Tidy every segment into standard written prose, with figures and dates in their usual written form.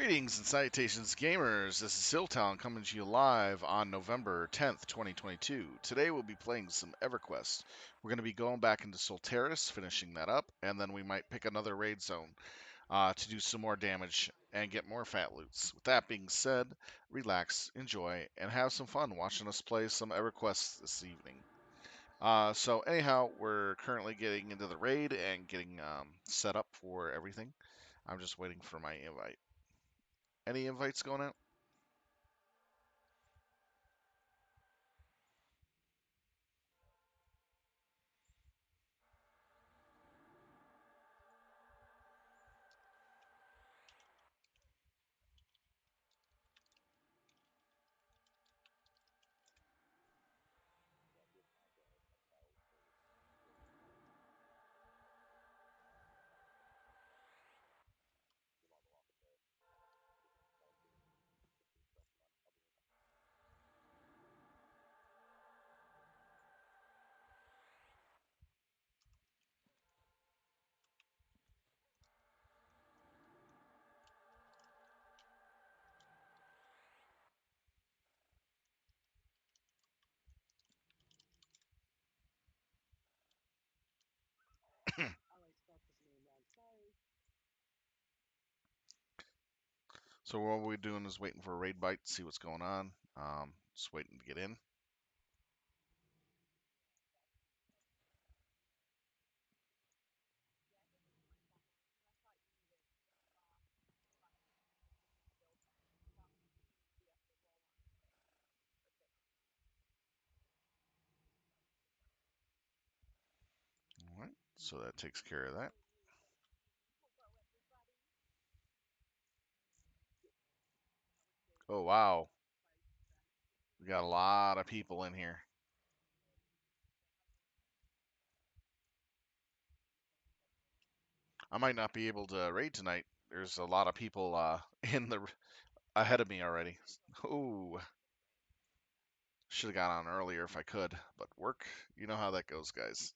Greetings and salutations, gamers. This is Siltown coming to you live on November 10th, 2022. Today we'll be playing some Everquest. We're going to be going back into SOLTERIS, finishing that up, and then we might pick another raid zone to do some more damage and get more fat loots. With that being said, relax, enjoy, and have some fun watching us play some Everquest this evening. So anyhow, we're currently getting into the raid and getting set up for everything. I'm just waiting for my invite. Any invites going out? So what we're doing is waiting for a raid bite to see what's going on. Just waiting to get in. All right, so that takes care of that. Oh wow, we got a lot of people in here. I might not be able to raid tonight. There's a lot of people in the ahead of me already. Ooh, should have got on earlier if I could, but work. You know how that goes, guys.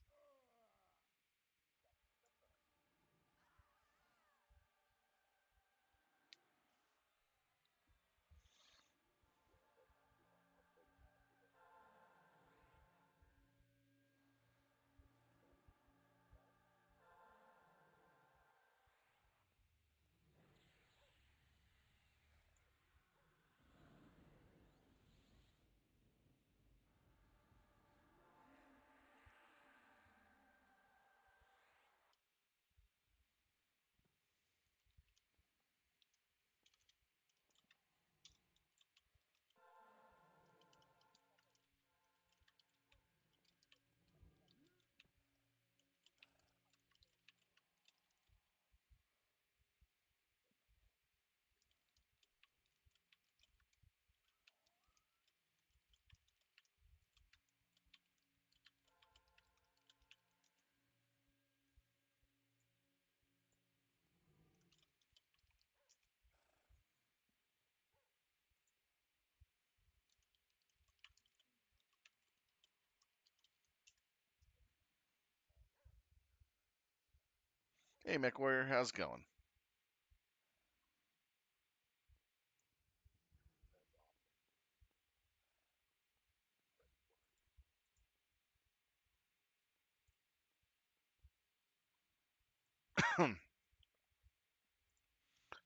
Hey, McWarrior, how's it going?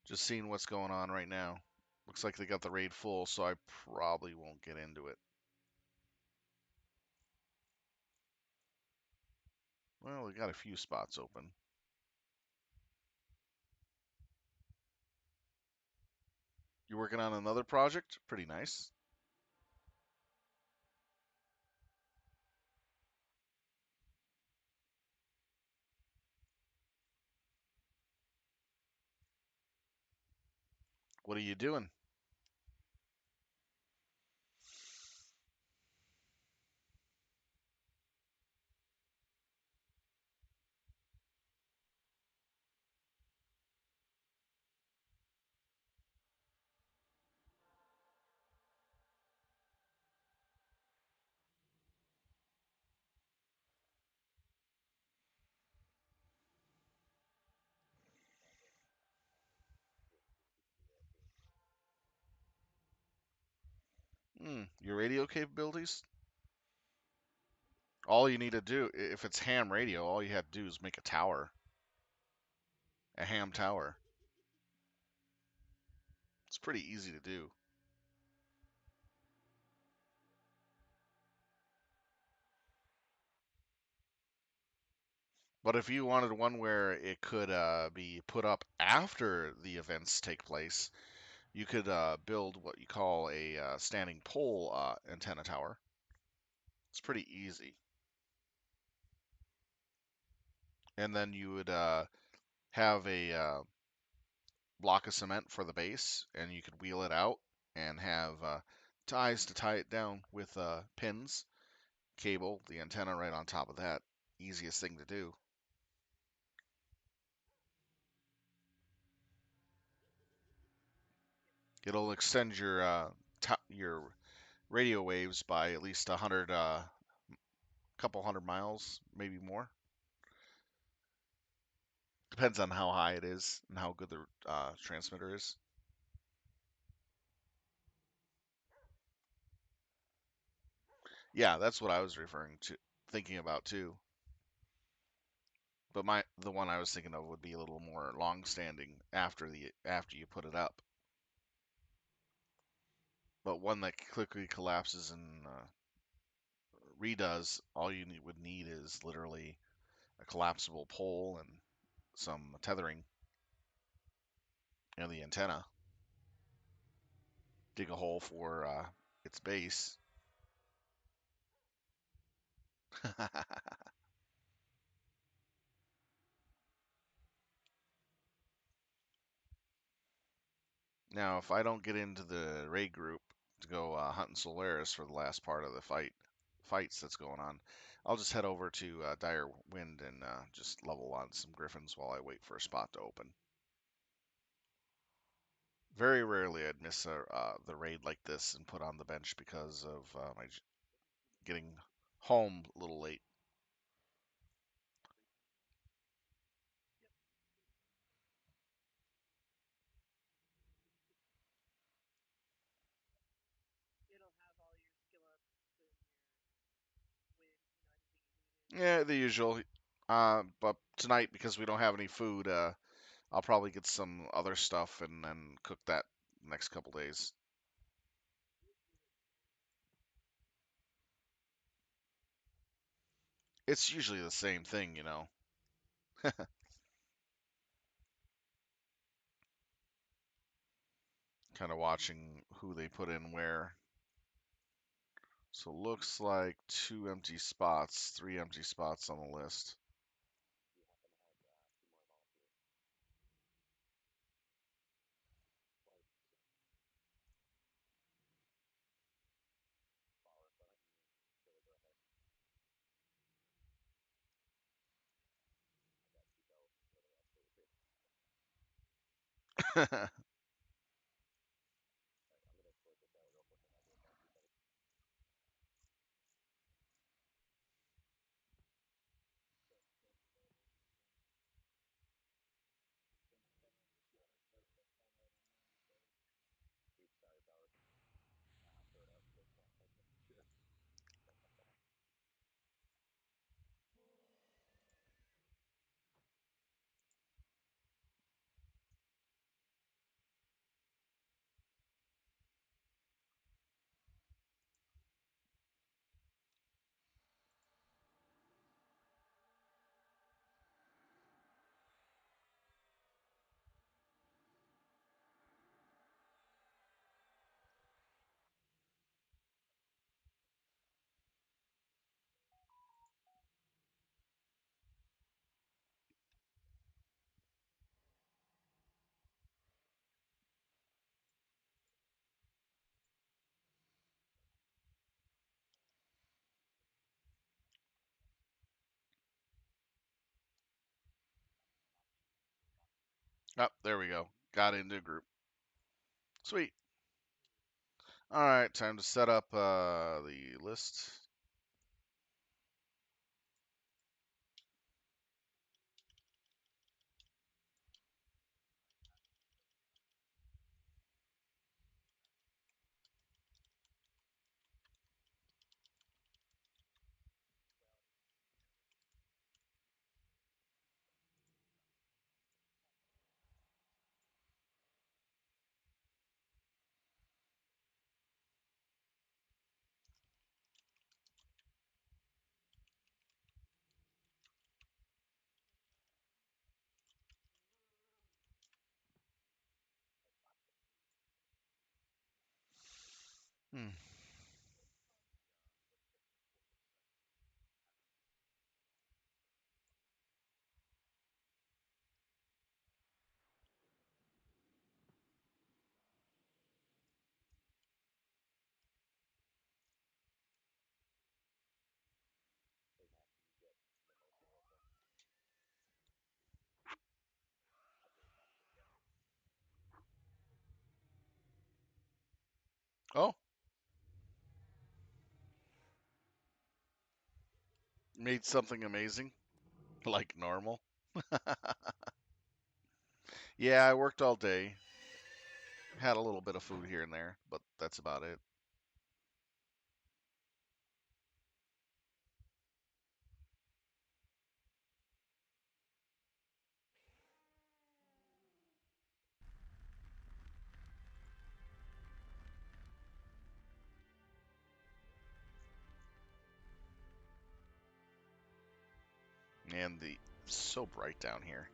Just seeing what's going on right now. Looks like they got the raid full, so I probably won't get into it. Well, we got a few spots open. You working on another project? Pretty nice. What are you doing? Your radio capabilities? All you need to do, if it's ham radio, all you have to do is make a tower, a ham tower. It's pretty easy to do. But if you wanted one where it could be put up after the events take place, you could build what you call a standing pole antenna tower. It's pretty easy. And then you would have a block of cement for the base, and you could wheel it out and have ties to tie it down with pins, cable, the antenna right on top of that. Easiest thing to do. It'll extend your radio waves by at least 100, couple 100 miles, maybe more. Depends on how high it is and how good the transmitter is. Yeah, that's what I was referring to, thinking about too. But the one I was thinking of would be a little more long-standing after you put it up. But one that quickly collapses and redoes, all you would need is literally a collapsible pole and some tethering and the antenna. Dig a hole for its base. Now, if I don't get into the raid group to go hunting Solaris for the last part of the fights that's going on, I'll just head over to Dire Wind and just level on some Griffins while I wait for a spot to open. Very rarely I'd miss the raid like this and put on the bench because of my getting home a little late. Yeah, the usual. But tonight, because we don't have any food, I'll probably get some other stuff and then cook that next couple days. It's usually the same thing, you know. Kind of watching who they put in where. So looks like 2 empty spots, 3 empty spots on the list. Oh, there we go. Got into a group. Sweet. All right, time to set up the list. Hmm. Oh, made something amazing, like normal. Yeah, I worked all day. Had a little bit of food here and there, but that's about it. And the it's so bright down here.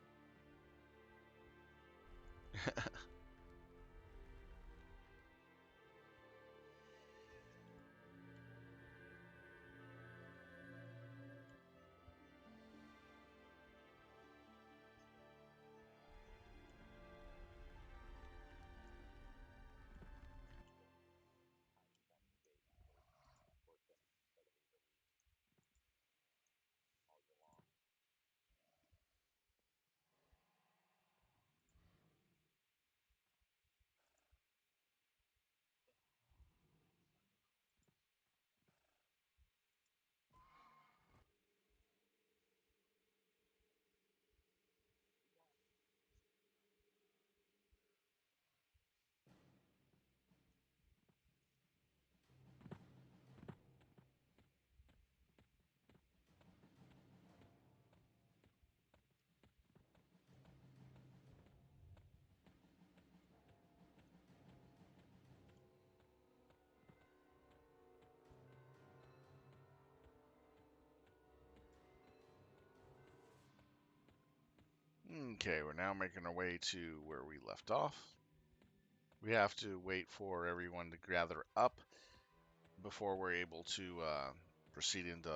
Okay, we're now making our way to where we left off. We have to wait for everyone to gather up before we're able to proceed into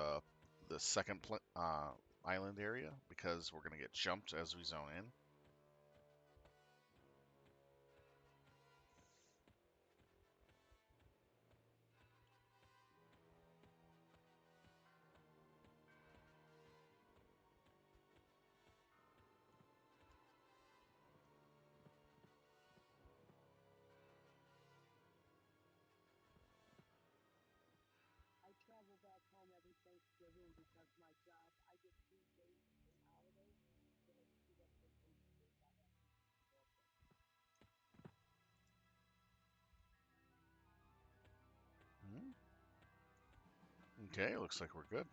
the second island area because we're going to get jumped as we zone in. Hmm. Okay, looks like we're good.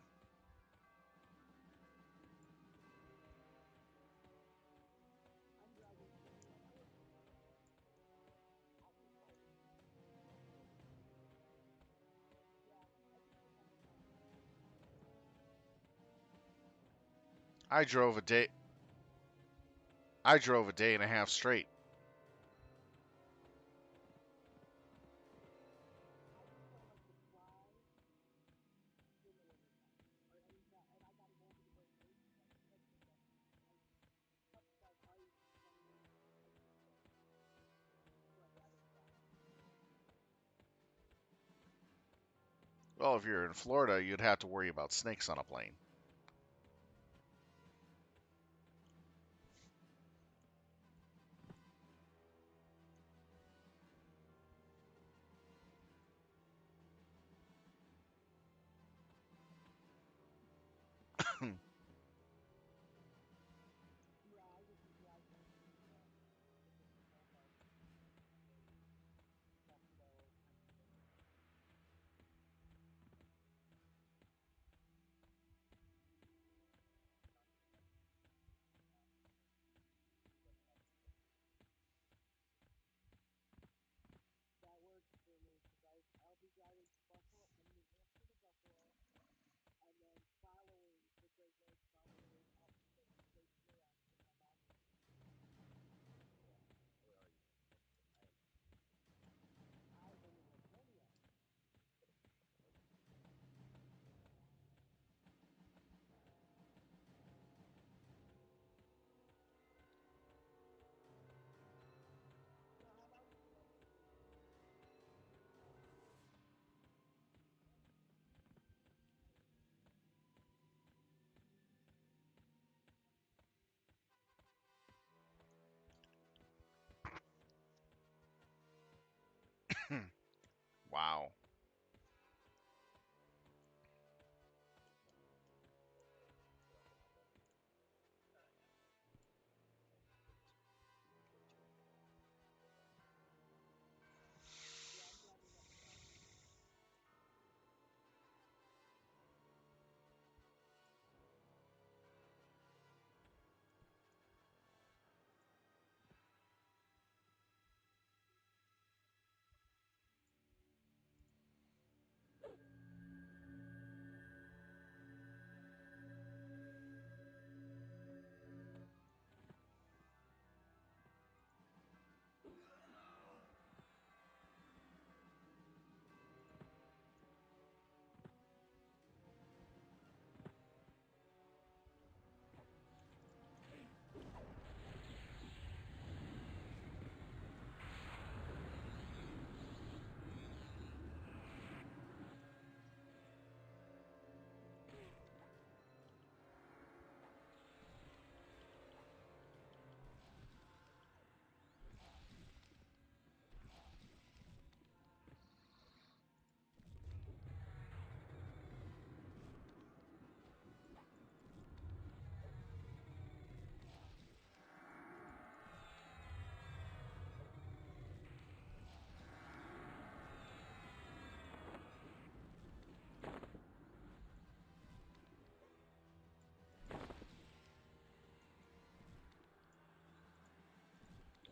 I drove a day. I drove a day and a half straight. Well, if you're in Florida, you'd have to worry about snakes on a plane. Wow.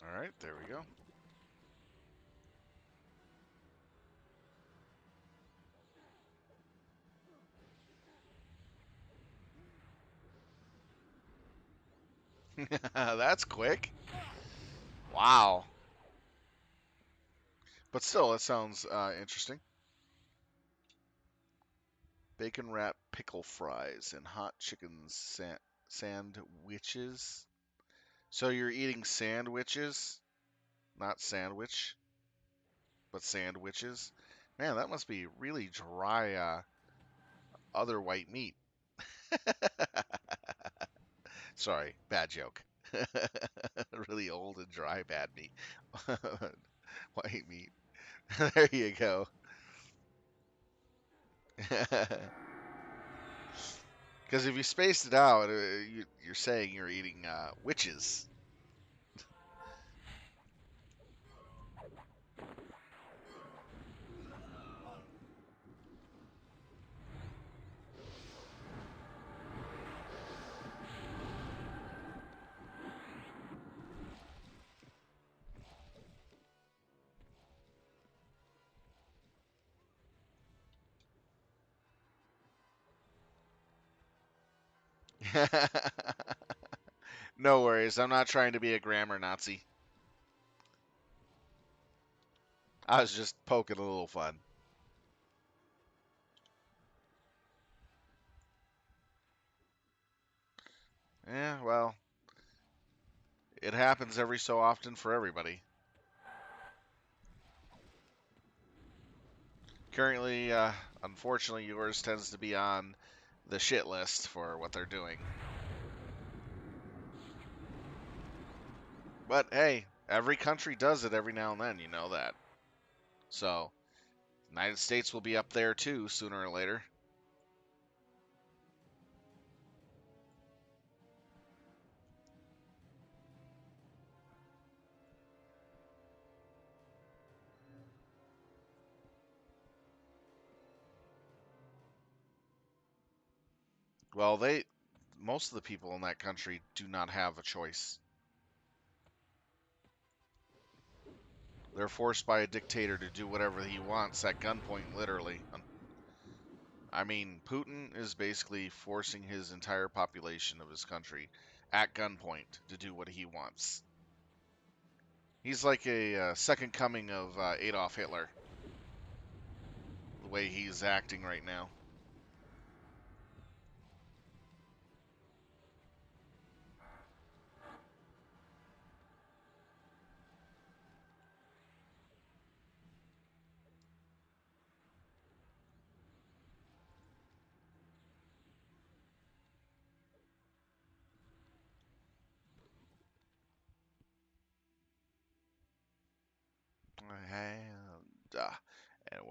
All right, there we go. That's quick. Wow. But still, it sounds interesting. Bacon wrap pickle fries and hot chicken sandwiches. So you're eating sandwiches, not sandwich, but sandwiches. Man, that must be really dry other white meat. Sorry, bad joke. Really old and dry bad meat. White meat. There you go. Because if you spaced it out, you're saying you're eating witches. No worries. I'm not trying to be a grammar Nazi. I was just poking a little fun. Yeah, well, it happens every so often for everybody. Currently, unfortunately, yours tends to be on the shit list for what they're doing. But hey, every country does it every now and then, you know that. So, United States will be up there too sooner or later. Well, most of the people in that country do not have a choice. They're forced by a dictator to do whatever he wants at gunpoint, literally. I mean, Putin is basically forcing his entire population of his country at gunpoint to do what he wants. He's like a second coming of Adolf Hitler, the way he's acting right now.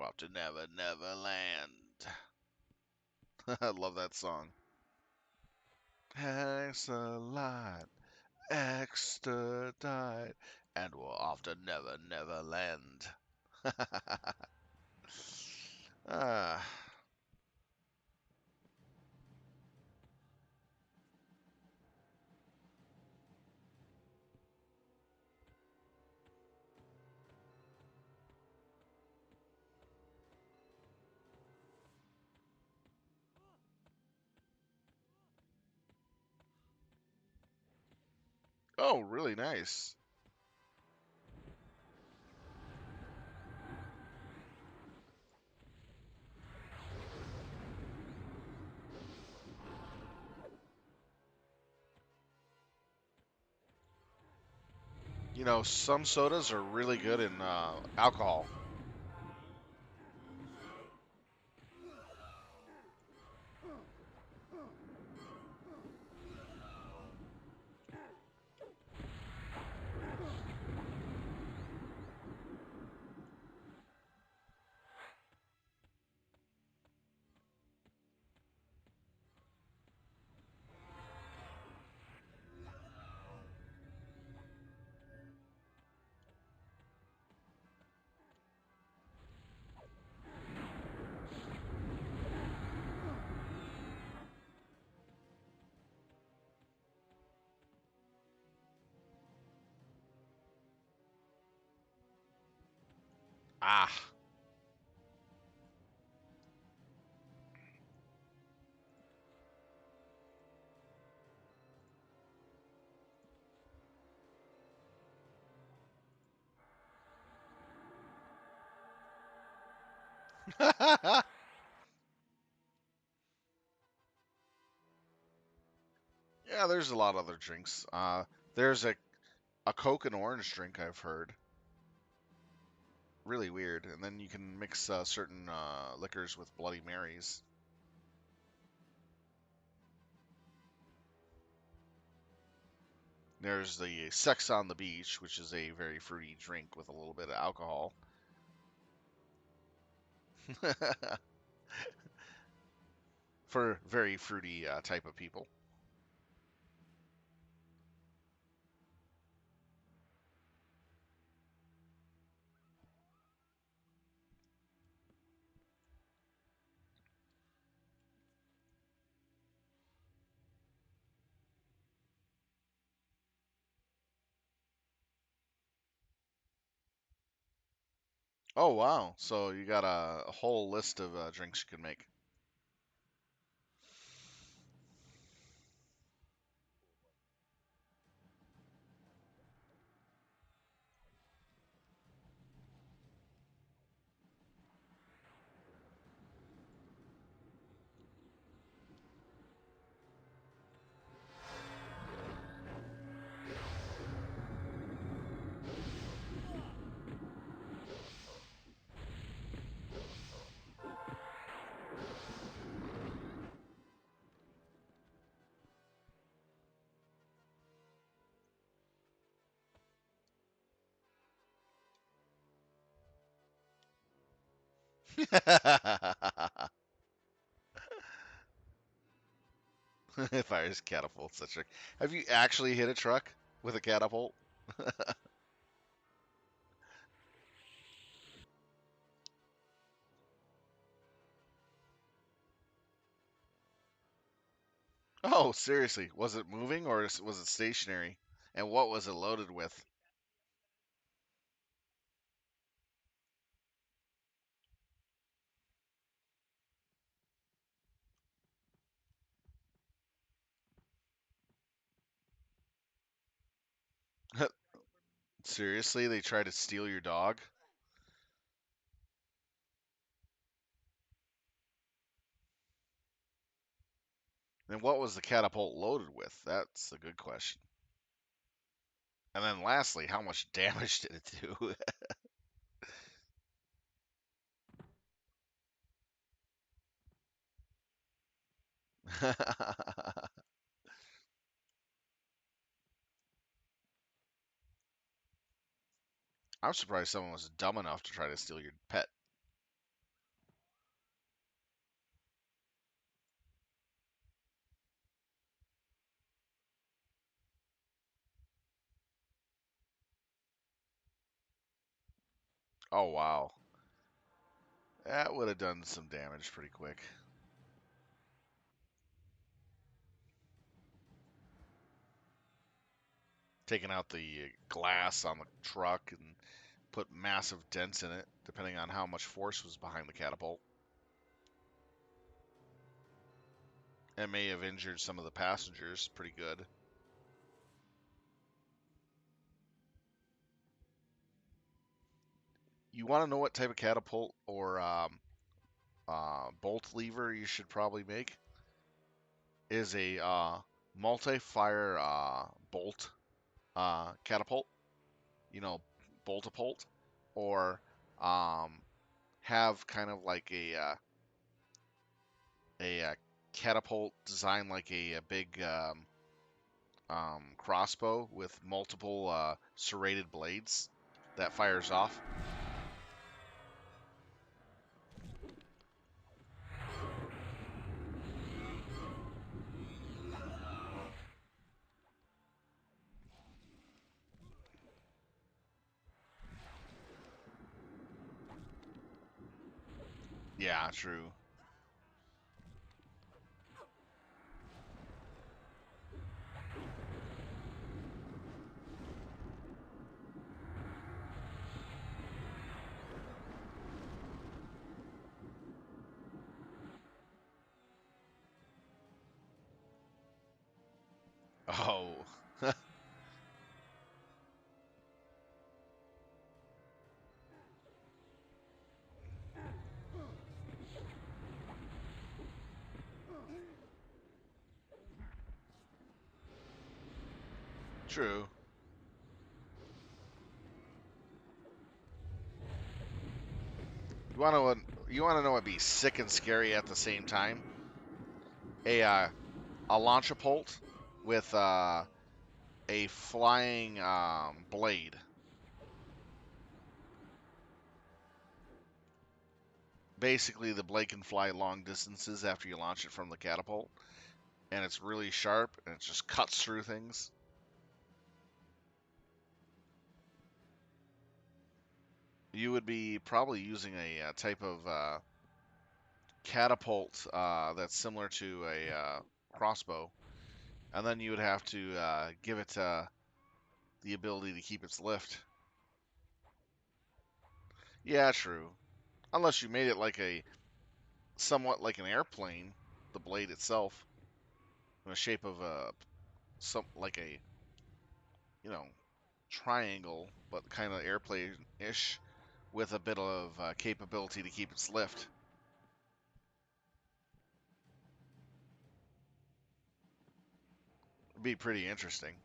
off to Never Never Land. I love that song. Thanks a lot, extradite, and we're off to Never Never Land. Ah, oh, really nice. You know, some sodas are really good in alcohol. Ah. Yeah, there's a lot of other drinks. There's a Coke and orange drink I've heard. Really weird. And then you can mix certain liquors with Bloody Marys. There's the Sex on the Beach, which is a very fruity drink with a little bit of alcohol. For very fruity type of people. Oh, wow. So you got a whole list of drinks you can make. Fires catapult, such a. Have you actually hit a truck with a catapult? Oh, seriously. Was it moving or was it stationary? And what was it loaded with? Seriously, they tried to steal your dog? And what was the catapult loaded with? That's a good question. And then lastly, how much damage did it do? I'm surprised someone was dumb enough to try to steal your pet. Oh, wow. That would have done some damage pretty quick. Taking out the glass on the truck and put massive dents in it, depending on how much force was behind the catapult. It may have injured some of the passengers pretty good. You want to know what type of catapult or bolt lever you should probably make? Is a multi-fire bolt catapult. You know, bolt-a-pult, or um, have kind of like a catapult designed like a big crossbow with multiple serrated blades that fires off. Yeah, true. Oh, true. You want to know what'd be sick and scary at the same time? A launchapult with a flying blade. Basically, the blade can fly long distances after you launch it from the catapult, and it's really sharp and it just cuts through things. You would be probably using a type of catapult that's similar to a crossbow, and then you would have to give it the ability to keep its lift. Yeah, true. Unless you made it like a somewhat like an airplane, the blade itself, in the shape of a some like a you know triangle, but kind of airplane-ish, with a bit of capability to keep its lift. It'd be pretty interesting.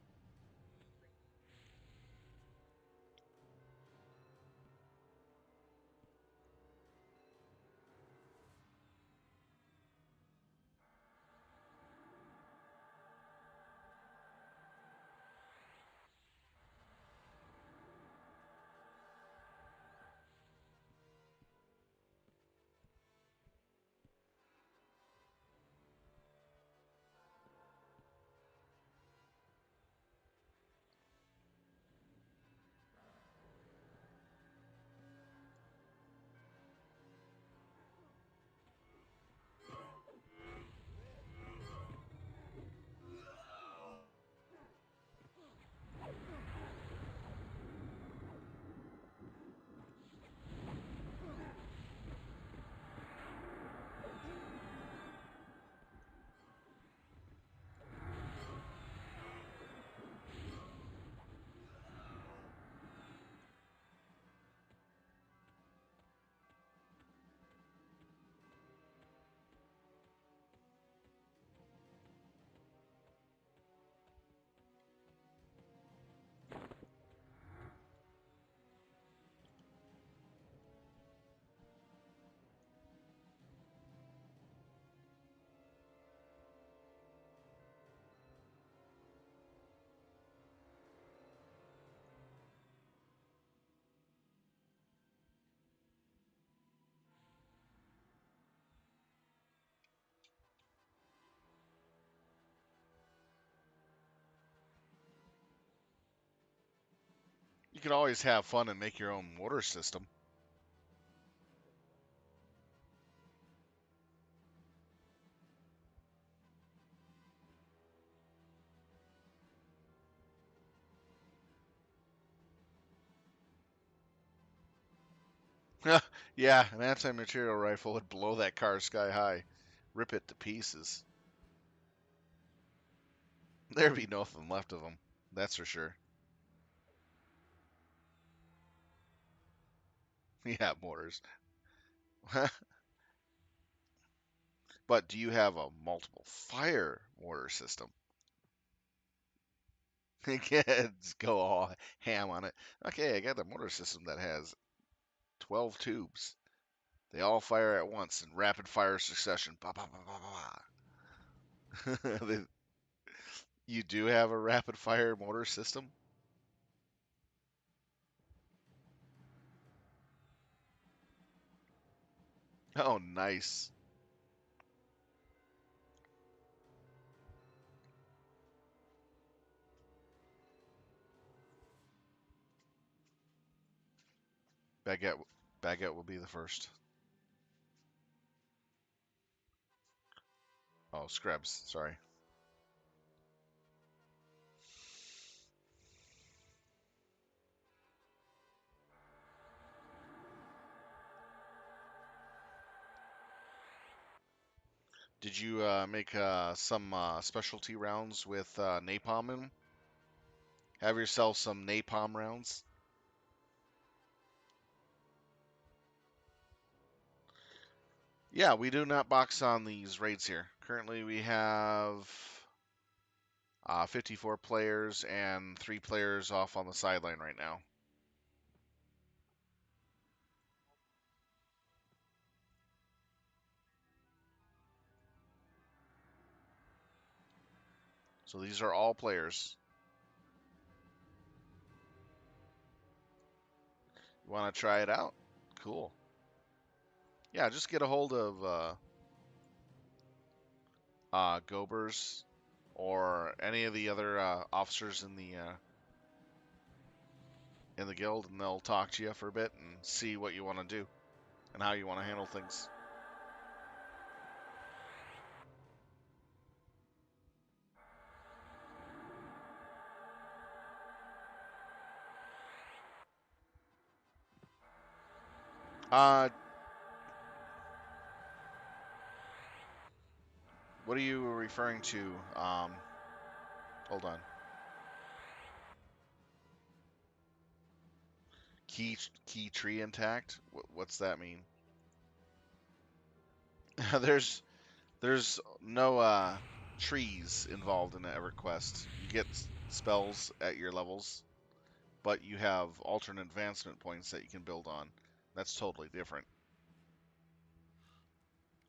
You can always have fun and make your own motor system. Yeah, an anti-material rifle would blow that car sky high, rip it to pieces. There'd be nothing left of them. That's for sure. Yeah, mortars. But do you have a multiple fire mortar system? Kids go all ham on it. Okay, I got the mortar system that has 12 tubes. They all fire at once in rapid fire succession. Ba, ba, ba, ba, ba. You do have a rapid fire mortar system? Oh, nice. Baguette, Baguette will be the first. Oh, Screbs, sorry. Did you make some specialty rounds with napalm in 'em? Have yourself some napalm rounds? Yeah, we do not box on these raids here. Currently, we have 54 players and 3 players off on the sideline right now. So these are all players. You want to try it out? Cool. Yeah, just get a hold of Gobers or any of the other officers in the guild, and they'll talk to you for a bit and see what you want to do and how you want to handle things. Uh, what are you referring to? Hold on. Key tree intact? What's that mean? there's there's no trees involved in the EverQuest. You get spells at your levels, but you have alternate advancement points that you can build on. That's totally different.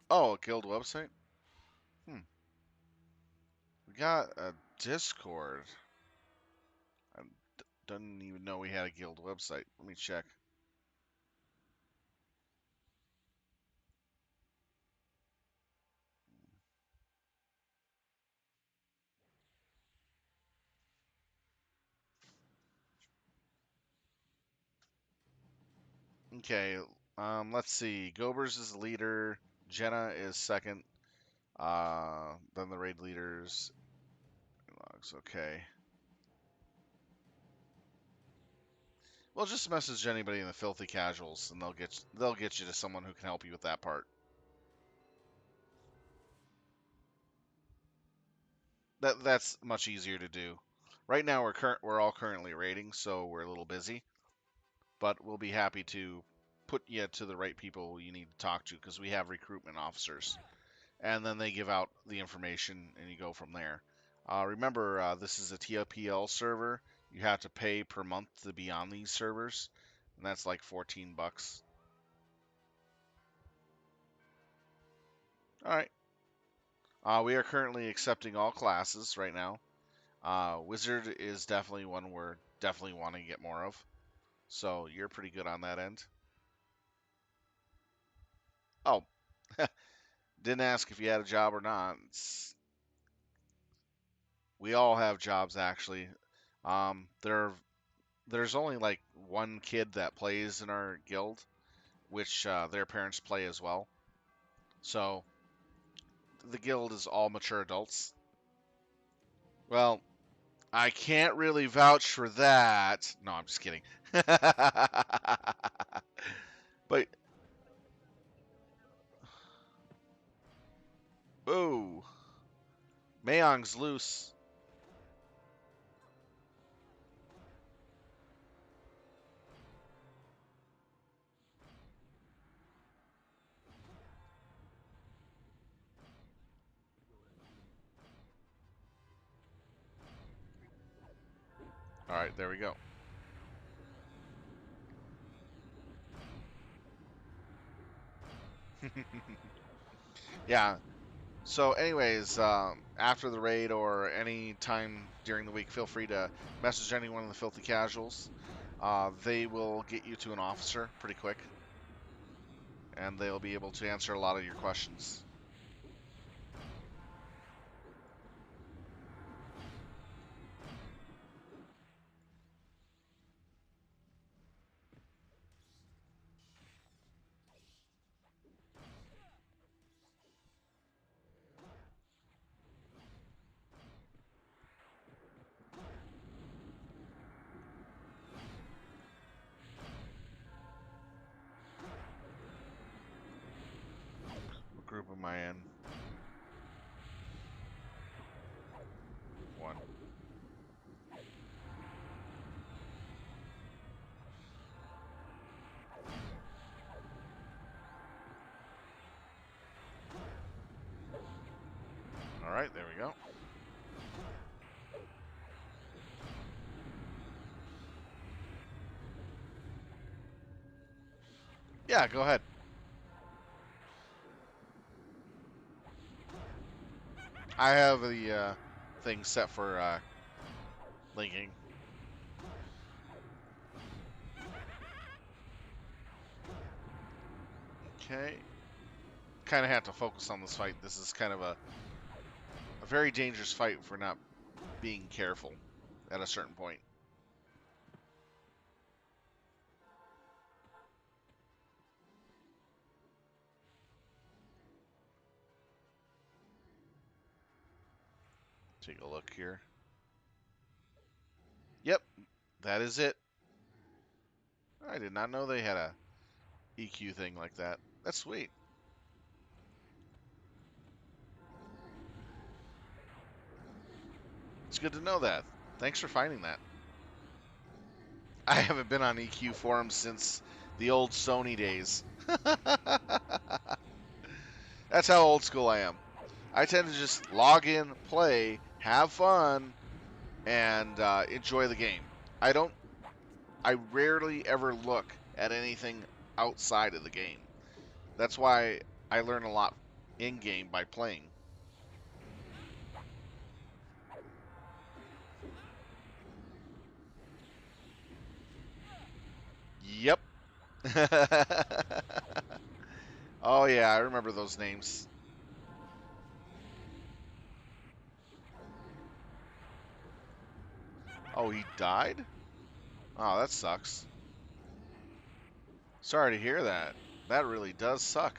Oh, a guild website? Hmm. We got a Discord. I didn't even know we had a guild website. Let me check. Okay, let's see. Gobers is the leader. Jenna is second. Then the raid leaders. Logs. Okay. Well, just message anybody in the filthy casuals, and they'll get you to someone who can help you with that part. That's much easier to do. Right now we're all currently raiding, so we're a little busy, but we'll be happy to put you to the right people you need to talk to because we have recruitment officers, and then they give out the information, and you go from there. Remember, this is a TLPL server. You have to pay per month to be on these servers, and that's like 14 bucks. All right. We are currently accepting all classes right now. Wizard is definitely one we're definitely wanting to get more of. So you're pretty good on that end. Oh, didn't ask if you had a job or not. We all have jobs actually. There's only like one kid that plays in our guild, which their parents play as well. So the guild is all mature adults. Well, I can't really vouch for that. No, I'm just kidding. But tongue's loose. All right, there we go. Yeah. So, anyways, after the raid or any time during the week, feel free to message any one of the Filthy Casuals. They will get you to an officer pretty quick, and they'll be able to answer a lot of your questions. What group am I in? 1. All right, there we go. Yeah, go ahead. I have the thing set for linking. Okay. Kind of have to focus on this fight. This is kind of a very dangerous fight if we're not being careful at a certain point. Take a look here. Yep, that is it. I did not know they had a EQ thing like that. That's sweet. It's good to know that. Thanks for finding that. I haven't been on EQ forums since the old Sony days. That's how old school I am. I tend to just log in, play, have fun, and enjoy the game. I rarely ever look at anything outside of the game. That's why I learn a lot in game by playing. Yep. Oh yeah, I remember those names. Oh, he died? Oh, that sucks. Sorry to hear that. That really does suck.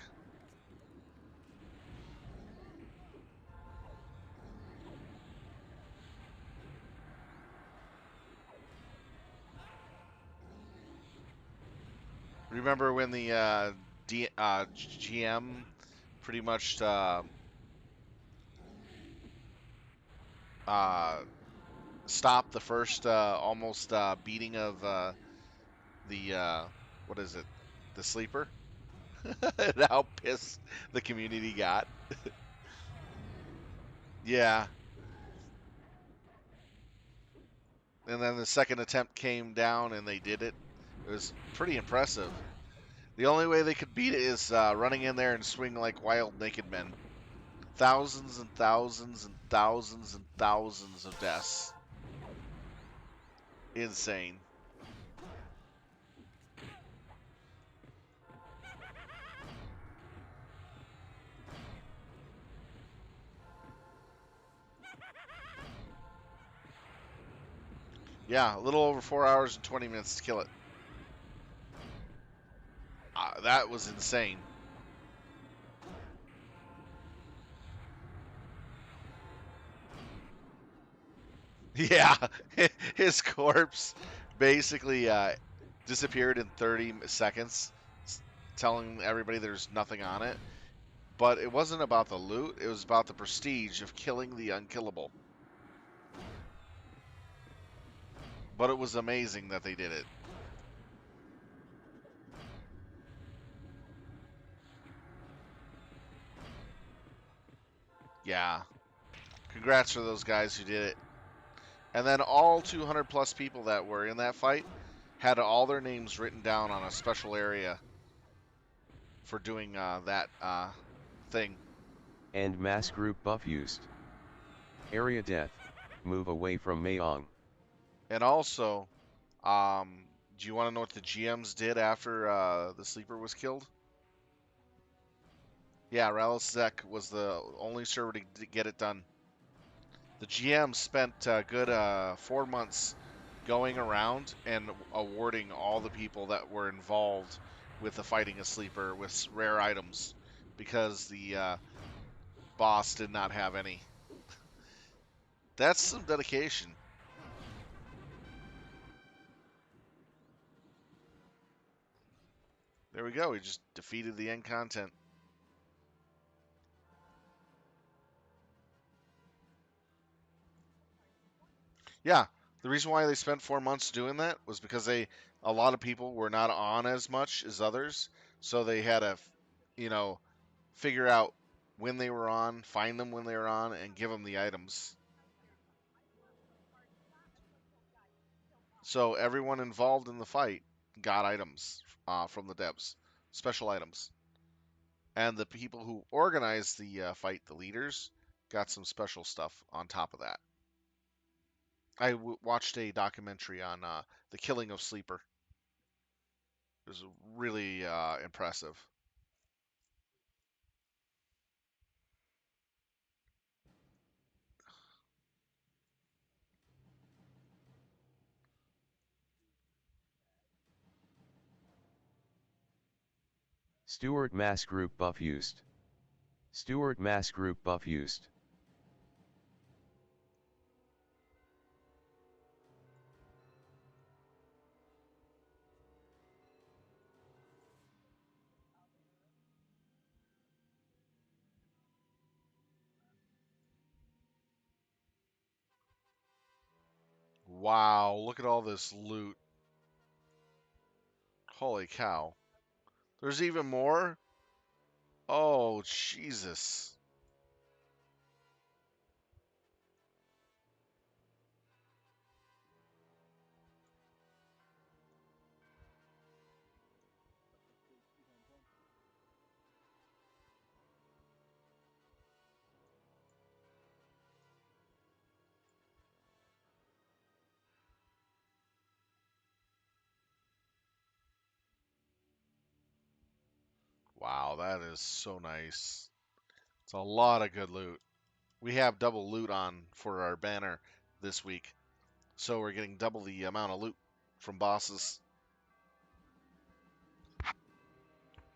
Remember when the GM pretty much uh, stopped the first almost beating of the what is it? The sleeper? And how pissed the community got. Yeah. And then the second attempt came down and they did it. It was pretty impressive. The only way they could beat it is running in there and swing like wild naked men. Thousands and thousands and thousands and thousands of deaths. Insane. Yeah, a little over 4 hours and 20 minutes to kill it. That was insane. Yeah, his corpse basically disappeared in 30 seconds, telling everybody there's nothing on it. but it wasn't about the loot. It was about the prestige of killing the unkillable. But it was amazing that they did it. Yeah. Congrats for those guys who did it. And then all 200 plus people that were in that fight had all their names written down on a special area for doing that thing. And mass group buff used. Area death. Move away from Mayong. And also, do you want to know what the GMs did after the sleeper was killed? Yeah, Ralisek was the only server to get it done. The GM spent a good 4 months going around and awarding all the people that were involved with the fighting a sleeper with rare items because the boss did not have any. That's some dedication. There we go. We just defeated the end content. Yeah, the reason why they spent 4 months doing that was because a lot of people were not on as much as others, so they had to, you know, figure out when they were on, find them when they were on, and give them the items. So everyone involved in the fight got items from the devs, special items, and the people who organized the fight, the leaders, got some special stuff on top of that. Watched a documentary on the killing of Sleeper. It was really impressive. Steward mass group buff used. Steward mass group buff used. Wow, look at all this loot. Holy cow. There's even more? Oh, Jesus. Wow, that is so nice. It's a lot of good loot. We have double loot on for our banner this week, so we're getting double the amount of loot from bosses.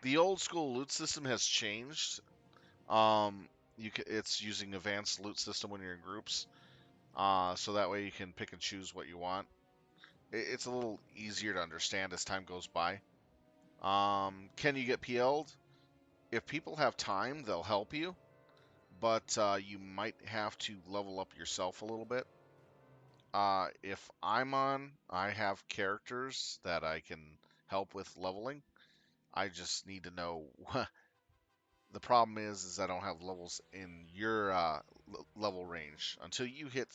The old school loot system has changed. It's using advanced loot system when you're in groups, so that way you can pick and choose what you want. It's a little easier to understand as time goes by. Can you get PL'd? If people have time, they'll help you, but you might have to level up yourself a little bit. If I'm on, I have characters that I can help with leveling. I just need to know. The problem is I don't have levels in your level range until you hit,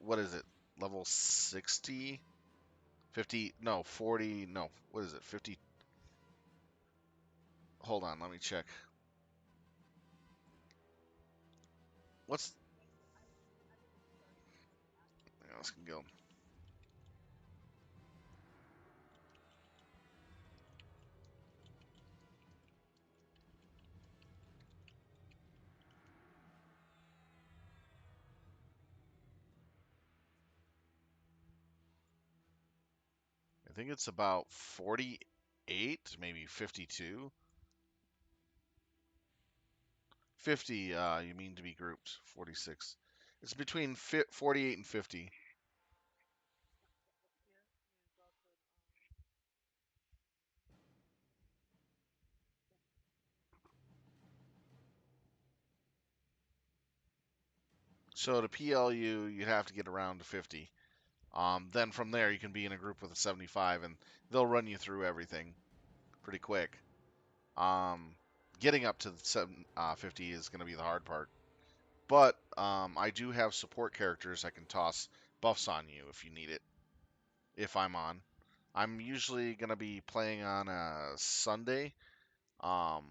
what is it, level 60, 50? No, 40. No, what is it, 50? Hold on, let me check. What's let's go. I think it's about 48, maybe 52. 50, you mean to be grouped. 46. It's between 48 and 50. So to PLU, you'd have to get around to 50. Then from there, you can be in a group with a 75, and they'll run you through everything pretty quick. Um, Getting up to the 50 is going to be the hard part. But I do have support characters I can toss buffs on you if you need it, if I'm on. I'm usually going to be playing on a Sunday. Um,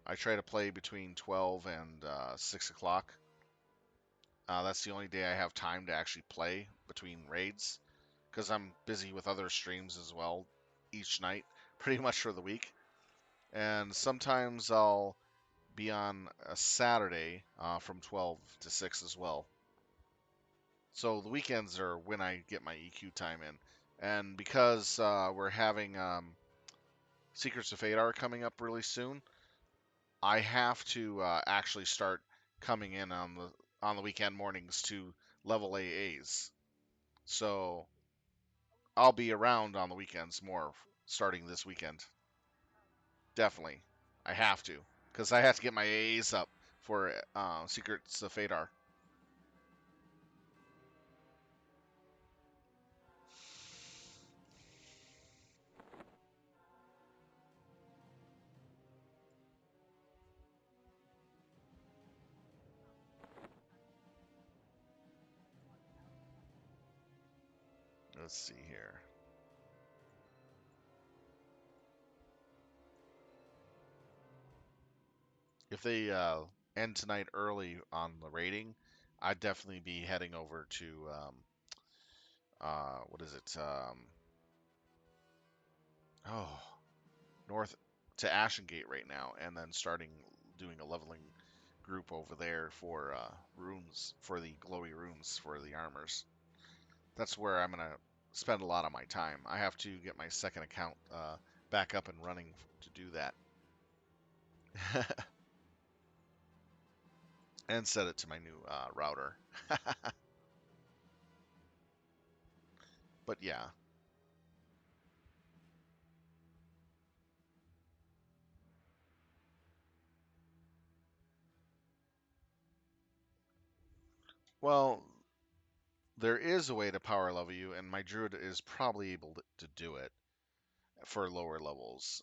I try to play between 12 and 6 o'clock. That's the only day I have time to actually play between raids because I'm busy with other streams as well each night, pretty much for the week. And sometimes I'll be on a Saturday from 12 to 6 as well. So the weekends are when I get my EQ time in. And because we're having Secrets of Fadar coming up really soon, I have to actually start coming in on the weekend mornings to level AAs. So I'll be around on the weekends more starting this weekend. Definitely. I have to. Because I have to get my AAs up for Secrets of Fadar. Let's see here. If they end tonight early on the rating, I'd definitely be heading over to what is it? Oh, north to Ashengate right now, and then starting doing a leveling group over there for runes, for the glowy runes for the armors. That's where I'm gonna spend a lot of my time. I have to get my second account back up and running to do that, and set it to my new router. But yeah, well, there is a way to power level you, and my druid is probably able to do it for lower levels.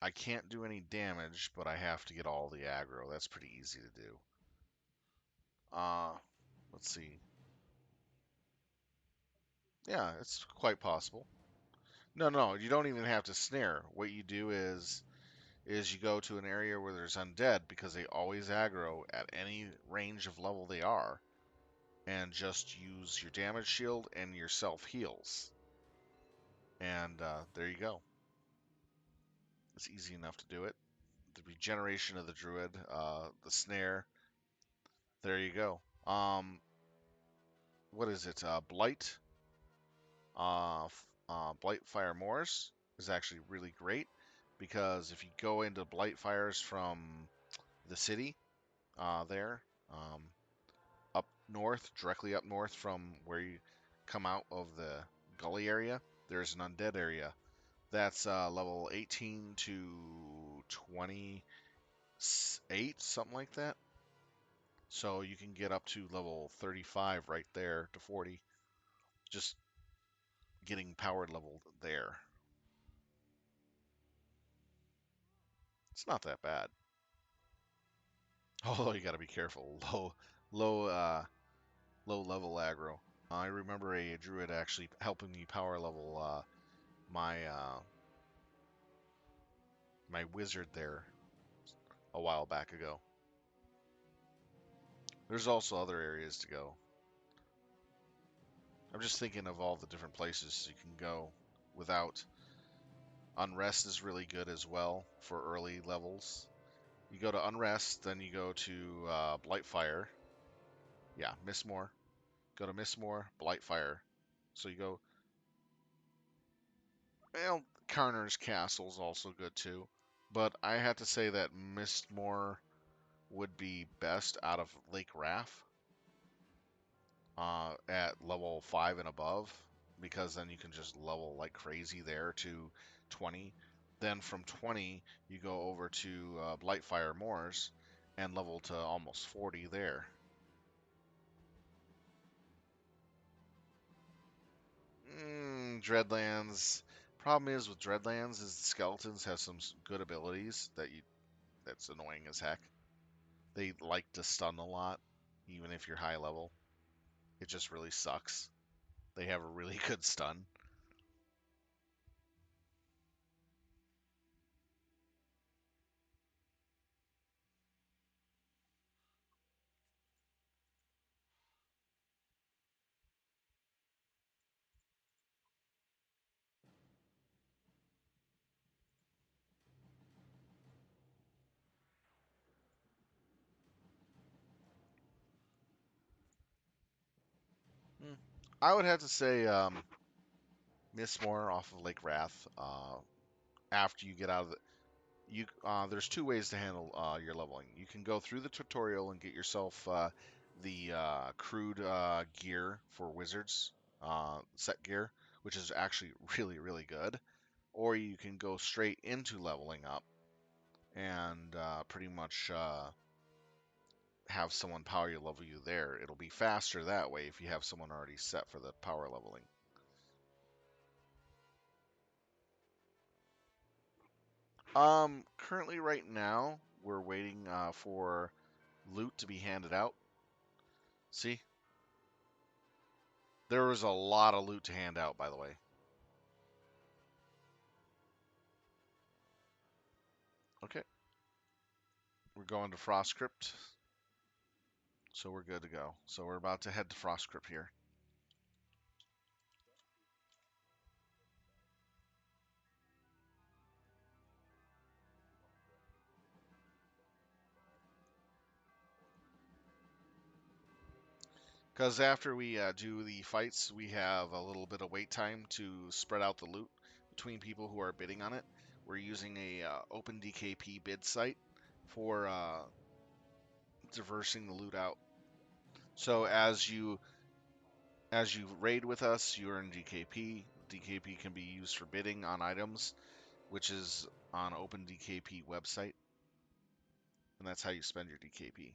I can't do any damage, but I have to get all the aggro. That's pretty easy to do. Uh, let's see. Yeah, it's quite possible. No, no, you don't even have to snare. What you do is you go to an area where there's undead because they always aggro at any range of level they are, and just use your damage shield and your self heals, and there you go. It's easy enough to do it. The regeneration of the druid, the snare. There you go. What is it? Blight. Blight Fire Moors is actually really great because if you go into Blight Fires from the city, there, up north, directly up north from where you come out of the gully area, there's an undead area. That's level 18 to 28, something like that. So you can get up to level 35 right there to 40, just getting power leveled there. It's not that bad. Although you got to be careful. Low, low level aggro. I remember a druid actually helping me power level my my wizard there a while back ago. There's also other areas to go. I'm just thinking of all the different places you can go without. Unrest is really good as well for early levels. You go to Unrest, then you go to Blightfire. Yeah, Mistmore. Go to Mistmore, Blightfire. So you go. Well, Carner's Castle is also good too. But I had to say that Mistmore would be best out of Lake Wrath at level 5 and above, because then you can just level like crazy there to 20. Then from 20, you go over to Blightfire Moors and level to almost 40 there. Dreadlands. Problem is with Dreadlands is the skeletons have some good abilities that's annoying as heck. They like to stun a lot, even if you're high level. It just really sucks. They have a really good stun. Hmm. I would have to say Mistmore off of Lake Wrath. After you get out of the there's two ways to handle your leveling. You can go through the tutorial and get yourself the crude gear for wizards, set gear, which is actually really really good. Or you can go straight into leveling up and pretty much have someone power level you there. It'll be faster that way if you have someone already set for the power leveling. Currently right now we're waiting for loot to be handed out. See, there was a lot of loot to hand out, by the way. Okay, we're going to Frost Crypt, so we're good to go. So we're about to head to Frost Crypt here. Because after we do the fights, we have a little bit of wait time to spread out the loot between people who are bidding on it. We're using a open DKP bid site for diversing the loot out. So as you raid with us, you earn DKP. DKP can be used for bidding on items, which is on Open DKP website, and that's how you spend your DKP.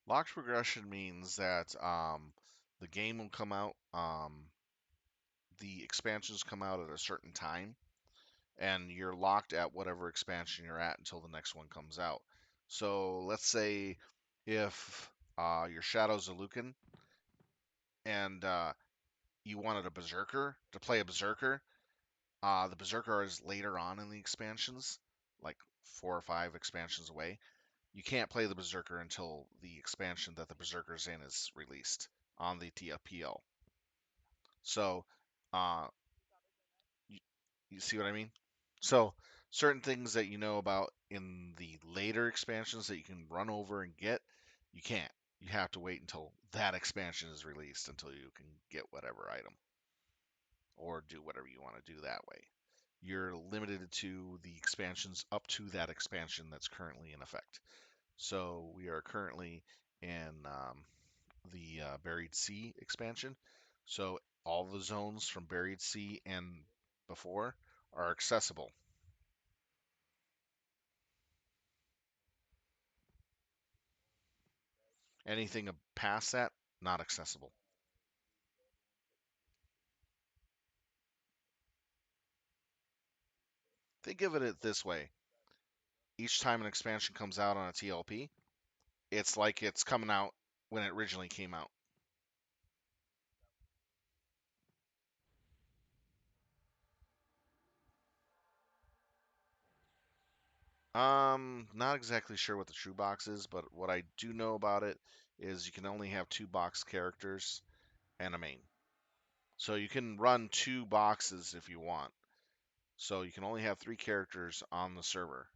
Locked progression means that the game will come out, the expansions come out at a certain time, and you're locked at whatever expansion you're at until the next one comes out. So let's say if your Shadows of Lucan and you wanted a Berserker to play a Berserker, the Berserker is later on in the expansions, like 4 or 5 expansions away. You can't play the Berserker until the expansion that the Berserker's in is released on the TLPL. So, uh, you, you see what I mean? So, certain things that you know about in the later expansions that you can run over and get, you can't. You have to wait until that expansion is released until you can get whatever item or do whatever you want to do that way. You're limited to the expansions up to that expansion that's currently in effect. So we are currently in the Buried Sea expansion. So all the zones from Buried Sea and before are accessible. Anything past that, not accessible. Think of it this way: each time an expansion comes out on a TLP, it's like it's coming out when it originally came out. Not exactly sure what the true box is, but what I do know about it is you can only have two box characters and a main. So you can run two boxes if you want. So you can only have three characters on the server,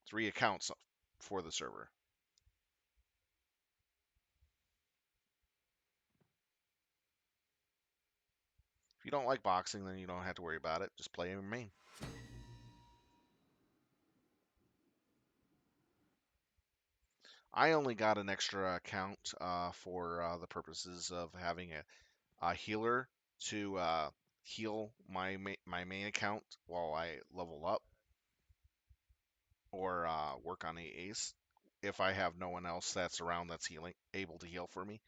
three accounts for the server. If you don't like boxing, then you don't have to worry about it. Just play your main. I only got an extra account for the purposes of having a healer to heal my main account while I level up or work on AAs if I have no one else that's around that's able to heal for me.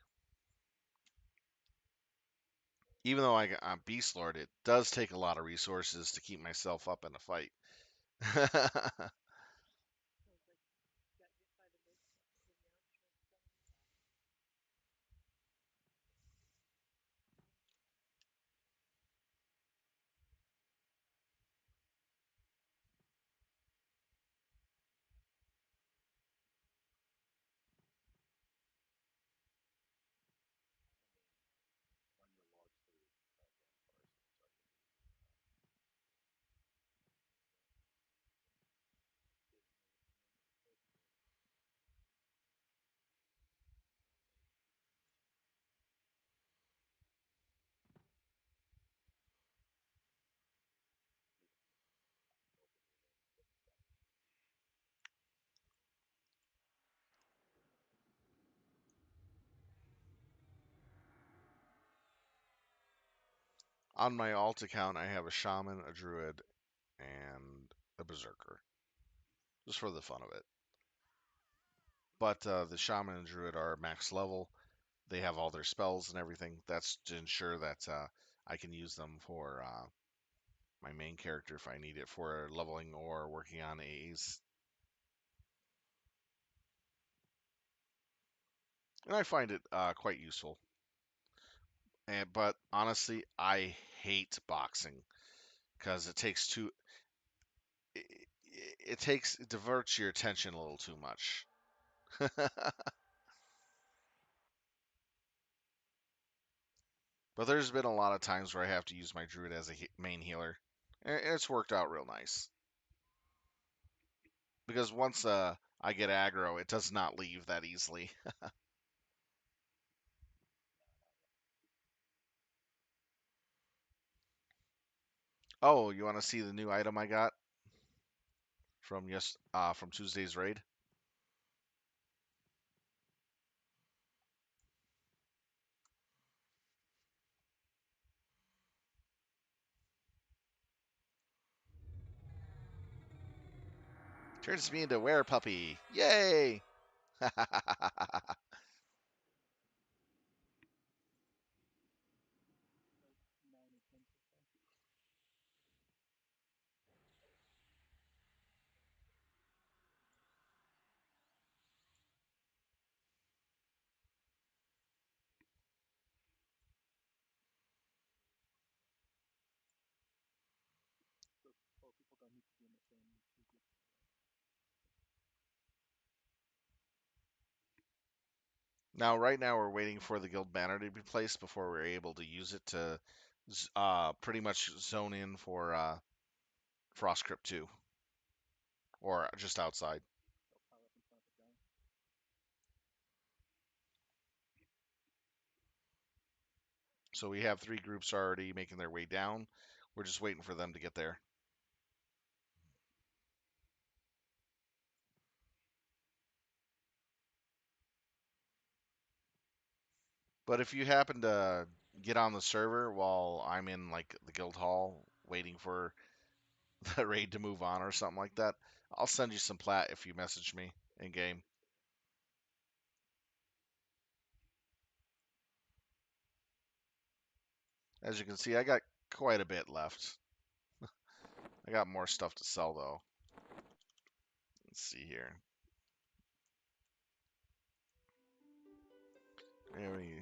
Even though I'm Beastlord, it does take a lot of resources to keep myself up in a fight. On my alt account, I have a shaman, a druid, and a berserker, just for the fun of it. But the shaman and druid are max level. They have all their spells and everything. That's to ensure that I can use them for my main character if I need it for leveling or working on A's. And I find it quite useful. But honestly, I hate boxing because it, it diverts your attention a little too much. But there's been a lot of times where I have to use my druid as a main healer, and it's worked out real nice. Because once I get aggro, it does not leave that easily. Oh, you want to see the new item I got from Tuesday's raid? Turns me into were puppy. Yay! Now, right now, we're waiting for the guild banner to be placed before we're able to use it to pretty much zone in for Frost Crypt 2 or just outside. So we have three groups already making their way down. We're just waiting for them to get there. But if you happen to get on the server while I'm in like the guild hall waiting for the raid to move on or something like that, I'll send you some plat if you message me in game. As you can see, I got quite a bit left. I got more stuff to sell though. Let's see here. There we,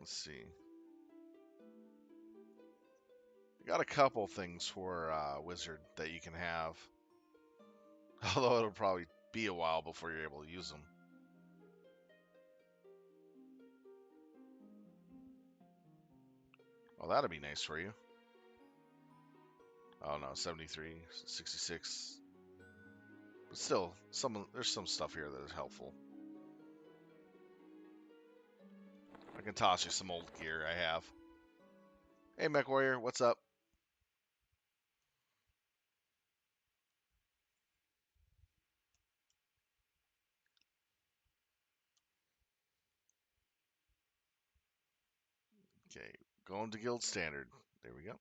let's see. Got a couple things for Wizard that you can have. Although it'll probably be a while before you're able to use them. Well, that'd be nice for you. Oh no, 73, 66. But still, there's some stuff here that is helpful. I can toss you some old gear I have. Hey, Mech Warrior, what's up? Okay, going to Guild Standard. There we go.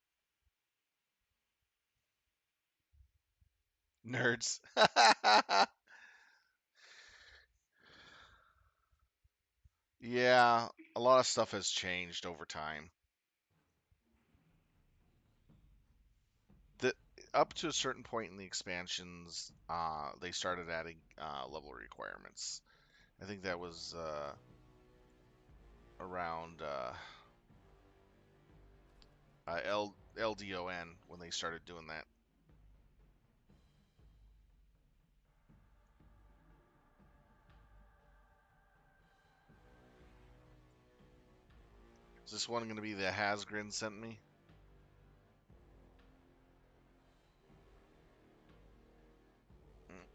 Nerds. Yeah, a lot of stuff has changed over time. The Up to a certain point in the expansions, they started adding level requirements. I think that was around LDON when they started doing that. Is this one going to be the Hasgrin sent me? Mm.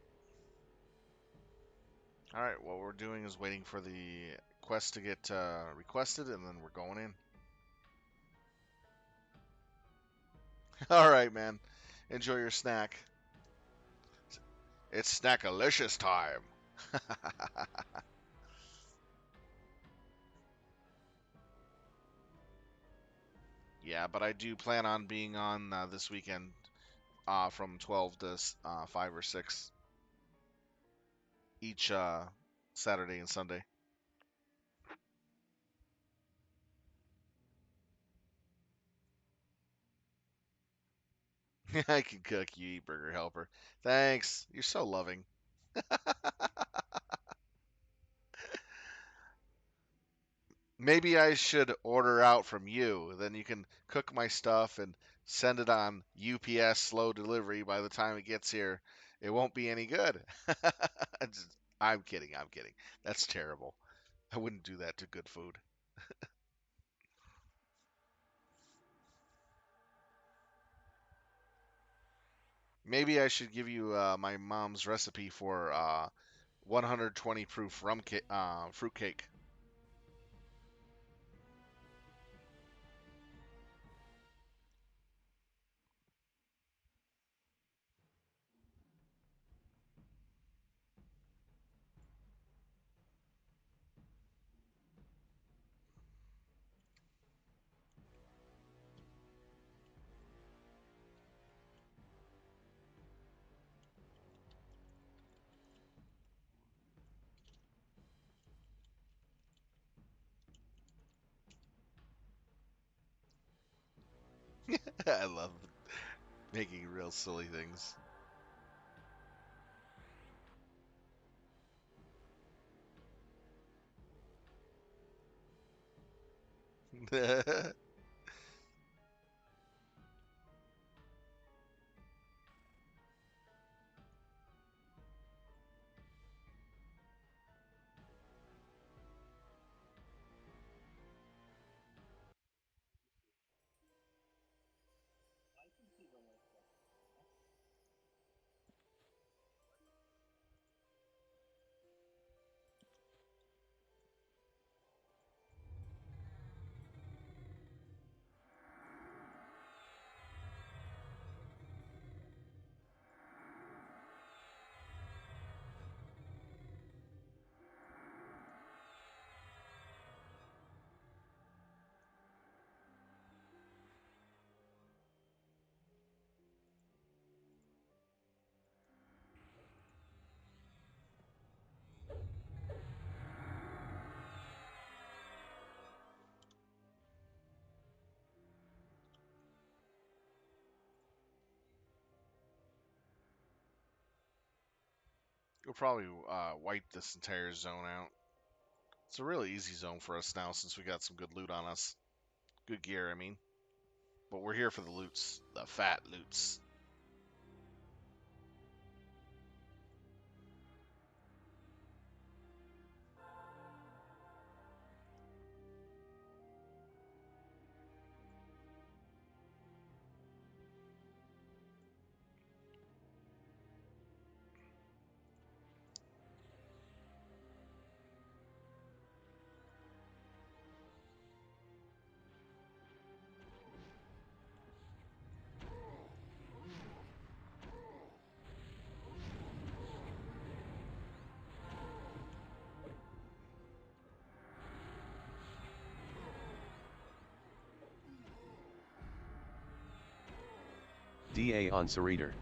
All right, what we're doing is waiting for the quest to get requested, and then we're going in. All right, man. Enjoy your snack. It's snackalicious time. Yeah, but I do plan on being on this weekend from 12 to 5 or 6 each Saturday and Sunday. I can cook, you eat, burger helper. Thanks. You're so loving. Maybe I should order out from you. Then you can cook my stuff and send it on UPS slow delivery. By the time it gets here, it won't be any good. I'm kidding. I'm kidding. That's terrible. I wouldn't do that to good food. Maybe I should give you my mom's recipe for 120 proof fruit cake. I love making real silly things. We'll probably wipe this entire zone out. It's a really easy zone for us now since we got some good loot on us. Good gear, I mean. But we're here for the loots, the fat loots. DA on Sariter.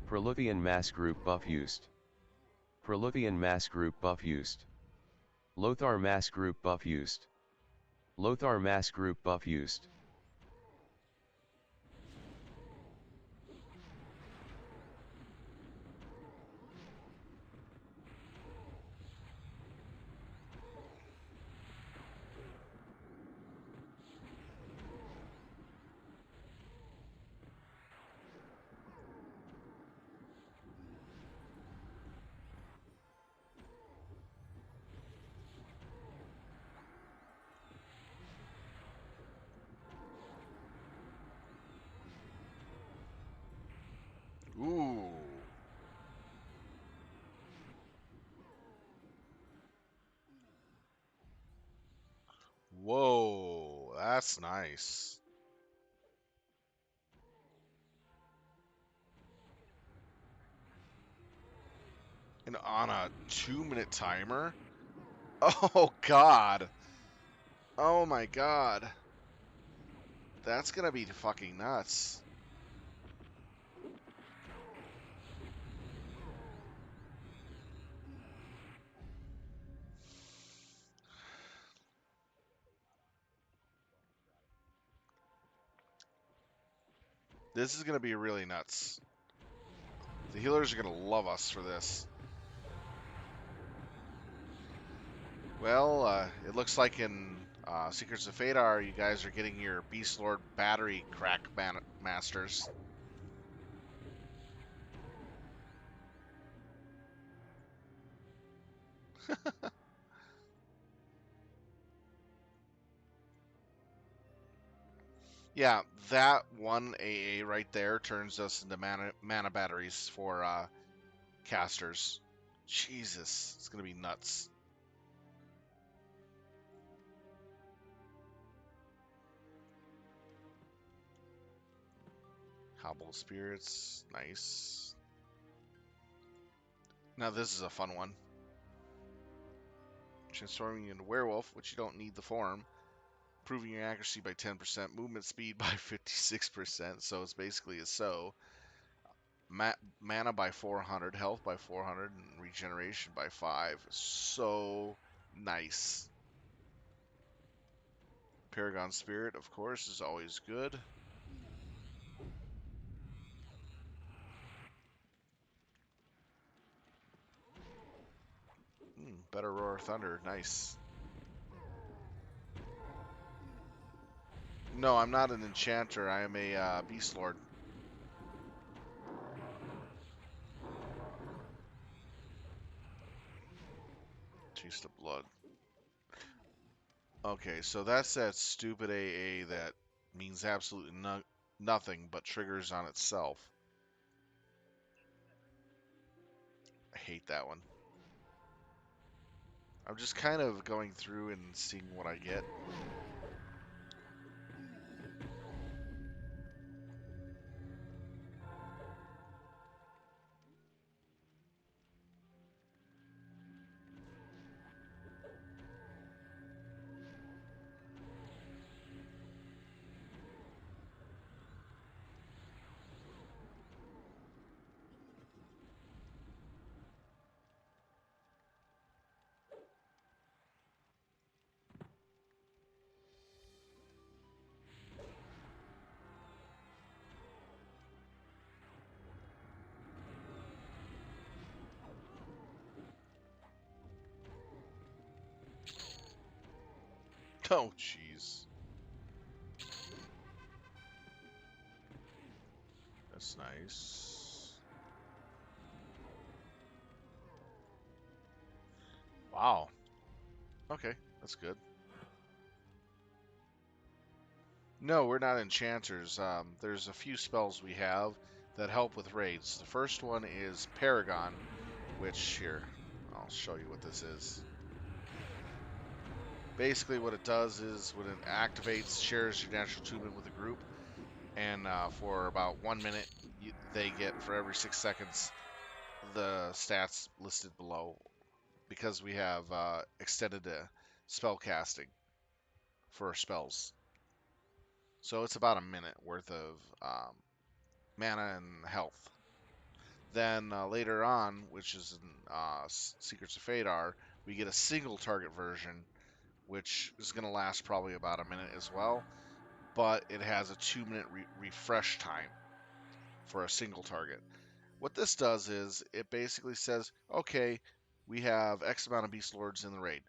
Proluthian mass group buff used. Proluthian mass group buff used. Lothar mass group buff used. Lothar mass group buff used. Ooh. Whoa, that's nice. And on a 2-minute timer? Oh, God. Oh, my God. That's gonna be fucking nuts. This is gonna be really nuts. The healers are gonna love us for this. Well, it looks like in Secrets of Fadar, you guys are getting your Beastlord battery crack masters. Yeah, that one AA right there turns us into mana batteries for casters. Jesus, it's gonna be nuts. Hobble spirits, nice. Now this is a fun one. Transforming you into werewolf, which you don't need the form. Improving your accuracy by 10%, movement speed by 56%, so it's basically a so. Mana by 400, health by 400, and regeneration by 5. So nice. Paragon Spirit, of course, is always good. Better Roar Thunder, nice. No, I'm not an enchanter. I am a Beast Lord. Taste of Blood. Okay, so that's that stupid AA that means absolutely nothing but triggers on itself. I hate that one. I'm just kind of going through and seeing what I get. Oh, jeez. Nice, nice. Wow. Okay, that's good. No, we're not enchanters. There's a few spells we have that help with raids. The first one is Paragon, which here, I'll show you what this is. Basically, what it does is when it activates, shares your natural attunement with the group, and for about 1 minute, they get for every 6 seconds the stats listed below because we have extended spell casting for spells. So it's about a minute worth of mana and health. Then later on, which is in Secrets of Fadar, we get a single target version, which is going to last probably about a minute as well, but it has a 2 minute refresh time for a single target. What this does is it basically says, okay, we have X amount of Beast Lords in the raid.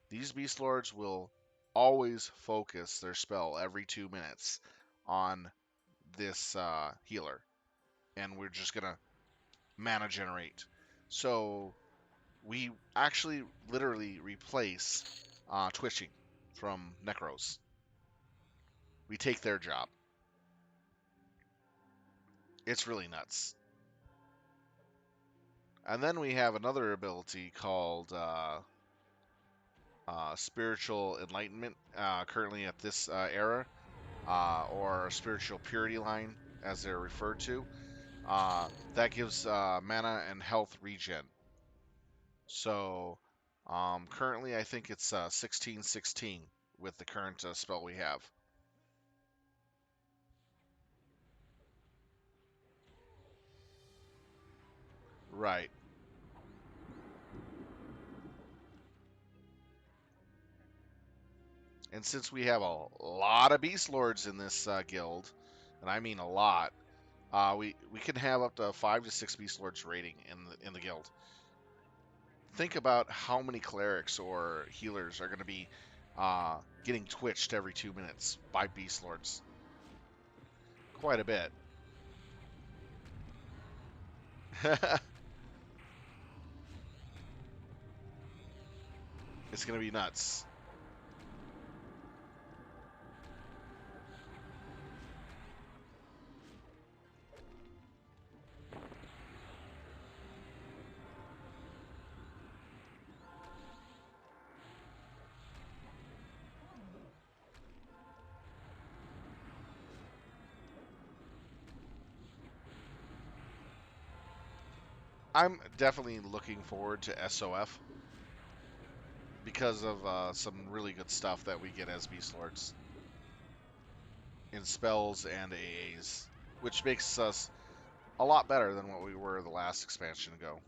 These Beast Lords will always focus their spell every 2 minutes on this healer, and we're just gonna mana generate. So we actually literally replace twitching from Necros. We take their job. It's really nuts. And then we have another ability called Spiritual Enlightenment, currently at this era, or Spiritual Purity Line, as they're referred to. That gives mana and health regen. So currently, I think it's 16-16 with the current spell we have. Right. And since we have a lot of Beast Lords in this guild, and I mean a lot, we can have up to 5 to 6 Beast Lords raiding in the guild. Think about how many clerics or healers are going to be getting twitched every 2 minutes by Beast Lords. Quite a bit. It's going to be nuts. I'm definitely looking forward to SOF because of some really good stuff that we get as Beast Lords in spells and AAs, which makes us a lot better than what we were the last expansion ago.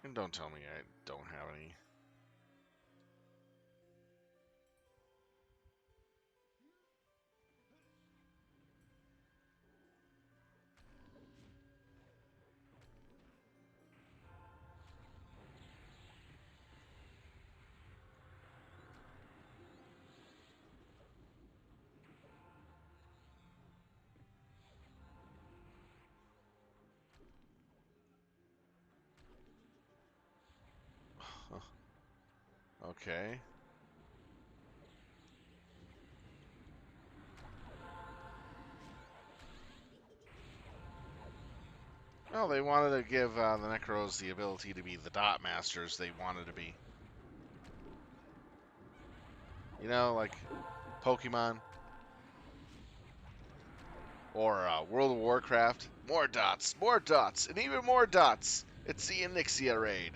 And don't tell me I don't have any. Okay. Well, they wanted to give the Necros the ability to be the dot masters they wanted to be. You know, like Pokemon or World of Warcraft. More dots, and even more dots. It's the Onyxia raid.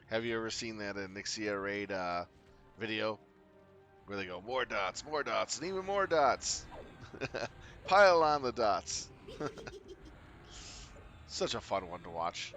Have you ever seen that Onyxia raid video where they go more dots, and even more dots? Pile on the dots. Such a fun one to watch.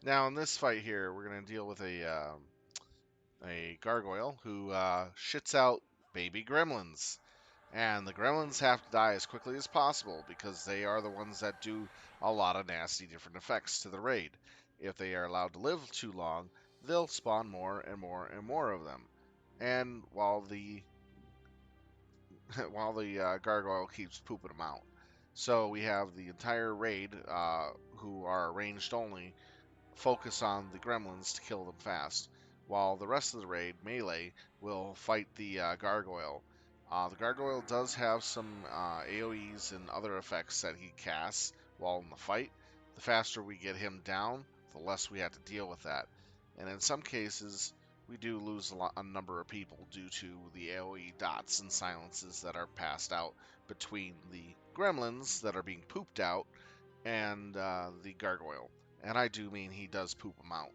Now in this fight here, we're gonna deal with a gargoyle who shits out baby gremlins. And the gremlins have to die as quickly as possible because they are the ones that do a lot of nasty different effects to the raid. If they are allowed to live too long, they'll spawn more and more and more of them. And while the gargoyle keeps pooping them out. So we have the entire raid who are ranged only focus on the gremlins to kill them fast, while the rest of the raid, melee, will fight the gargoyle. The gargoyle does have some AoEs and other effects that he casts while in the fight. The faster we get him down, the less we have to deal with that. And in some cases, we do lose a number of people due to the AoE dots and silences that are passed out between the gremlins that are being pooped out and the gargoyle. And I do mean he does poop them out.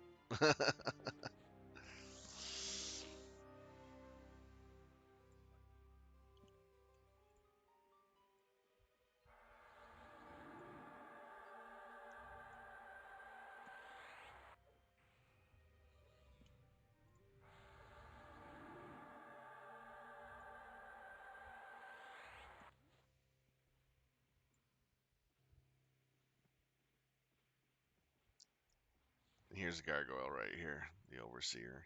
Here's a gargoyle right here, the overseer.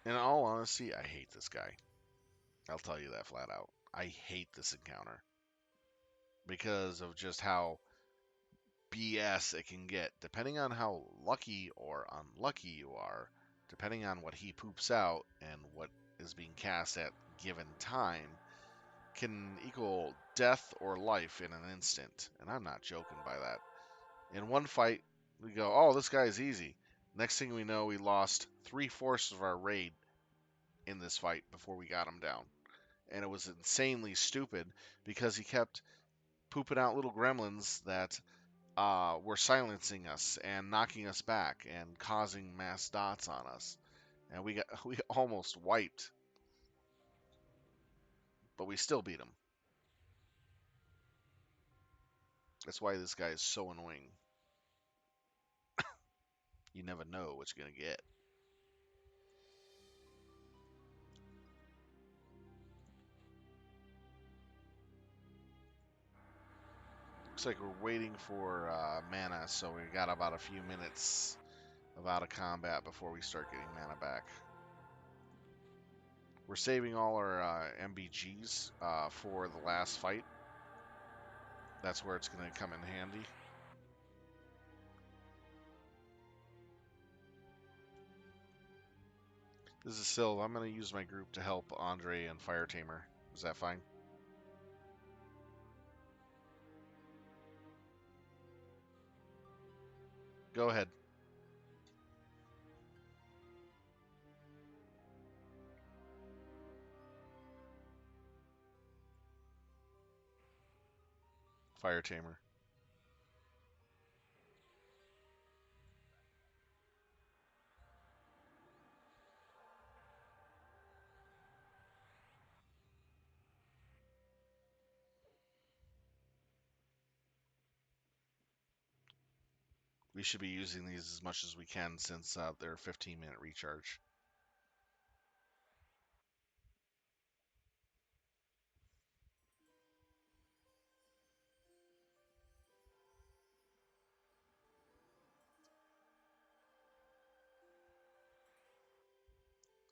In all honesty, I hate this guy. I'll tell you that flat out. I hate this encounter because of just how BS it can get. Depending on how lucky or unlucky you are, depending on what he poops out and what is being cast at given time, can equal death or life in an instant. And I'm not joking by that. In one fight, we go, oh, this guy's easy. Next thing we know, we lost 3/4 of our raid in this fight before we got him down. And it was insanely stupid because he kept pooping out little gremlins that were silencing us and knocking us back and causing mass dots on us. And we almost wiped, but we still beat him. That's why this guy is so annoying. You never know what you're gonna get. Looks like we're waiting for mana, so we got about a few minutes of out of combat before we start getting mana back. We're saving all our MBGs for the last fight. That's where it's going to come in handy. This is Sylv. I'm going to use my group to help Andre and Fire Tamer. Is that fine? Go ahead. Fire Tamer. We should be using these as much as we can since they're 15-minute recharge.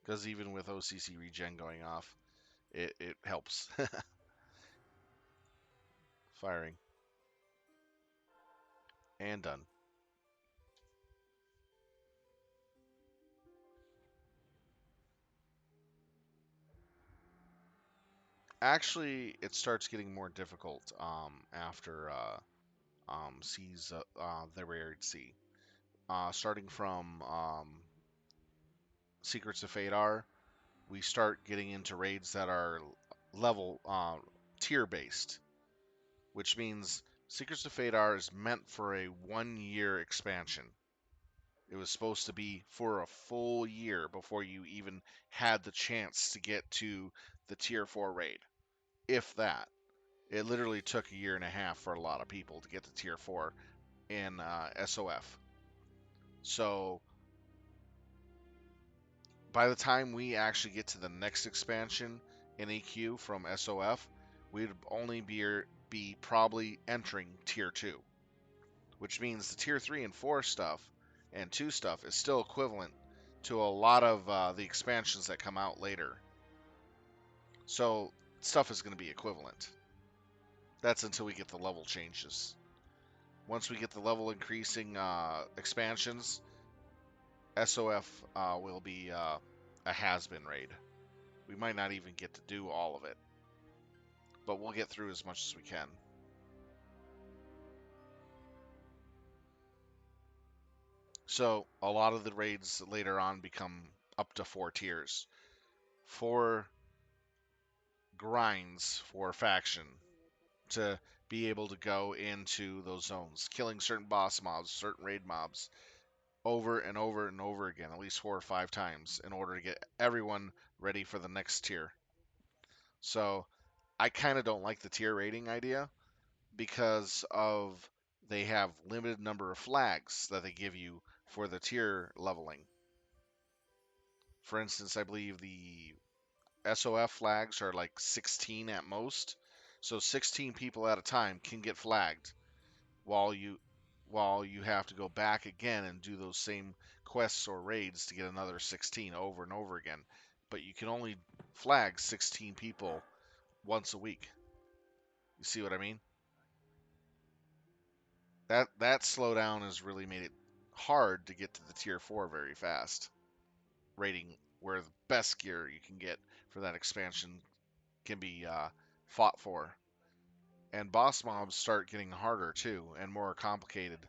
Because even with OCC regen going off, it helps. Firing. And done. Actually, it starts getting more difficult after seas the Buried Sea. Starting from Secrets of Fadar, we start getting into raids that are level tier based, which means Secrets of Fadar is meant for a 1 year expansion. It was supposed to be for a full year before you even had the chance to get to the tier 4 raid, if that. It literally took a year and a half for a lot of people to get to tier 4 in SOF. So by the time we actually get to the next expansion in EQ from SOF, we'd only be probably entering tier 2, which means the tier 3 and 4 stuff and 2 stuff is still equivalent to a lot of the expansions that come out later. So stuff is going to be equivalent. That's until we get the level changes. Once we get the level increasing expansions, SOF will be a has-been raid. We might not even get to do all of it, but we'll get through as much as we can. So a lot of the raids later on become up to 4 tiers. 4 grinds for faction to be able to go into those zones, killing certain boss mobs, certain raid mobs over and over and over again, at least 4 or 5 times, in order to get everyone ready for the next tier. So I kind of don't like the tier rating idea because of they have limited number of flags that they give you for the tier leveling. For instance, I believe the SOF flags are like 16 at most. So 16 people at a time can get flagged while you have to go back again and do those same quests or raids to get another 16 over and over again. But you can only flag 16 people once a week. You see what I mean? That slowdown has really made it hard to get to the tier 4 very fast. Rating where the best gear you can get for that expansion can be fought for. And boss mobs start getting harder too and more complicated.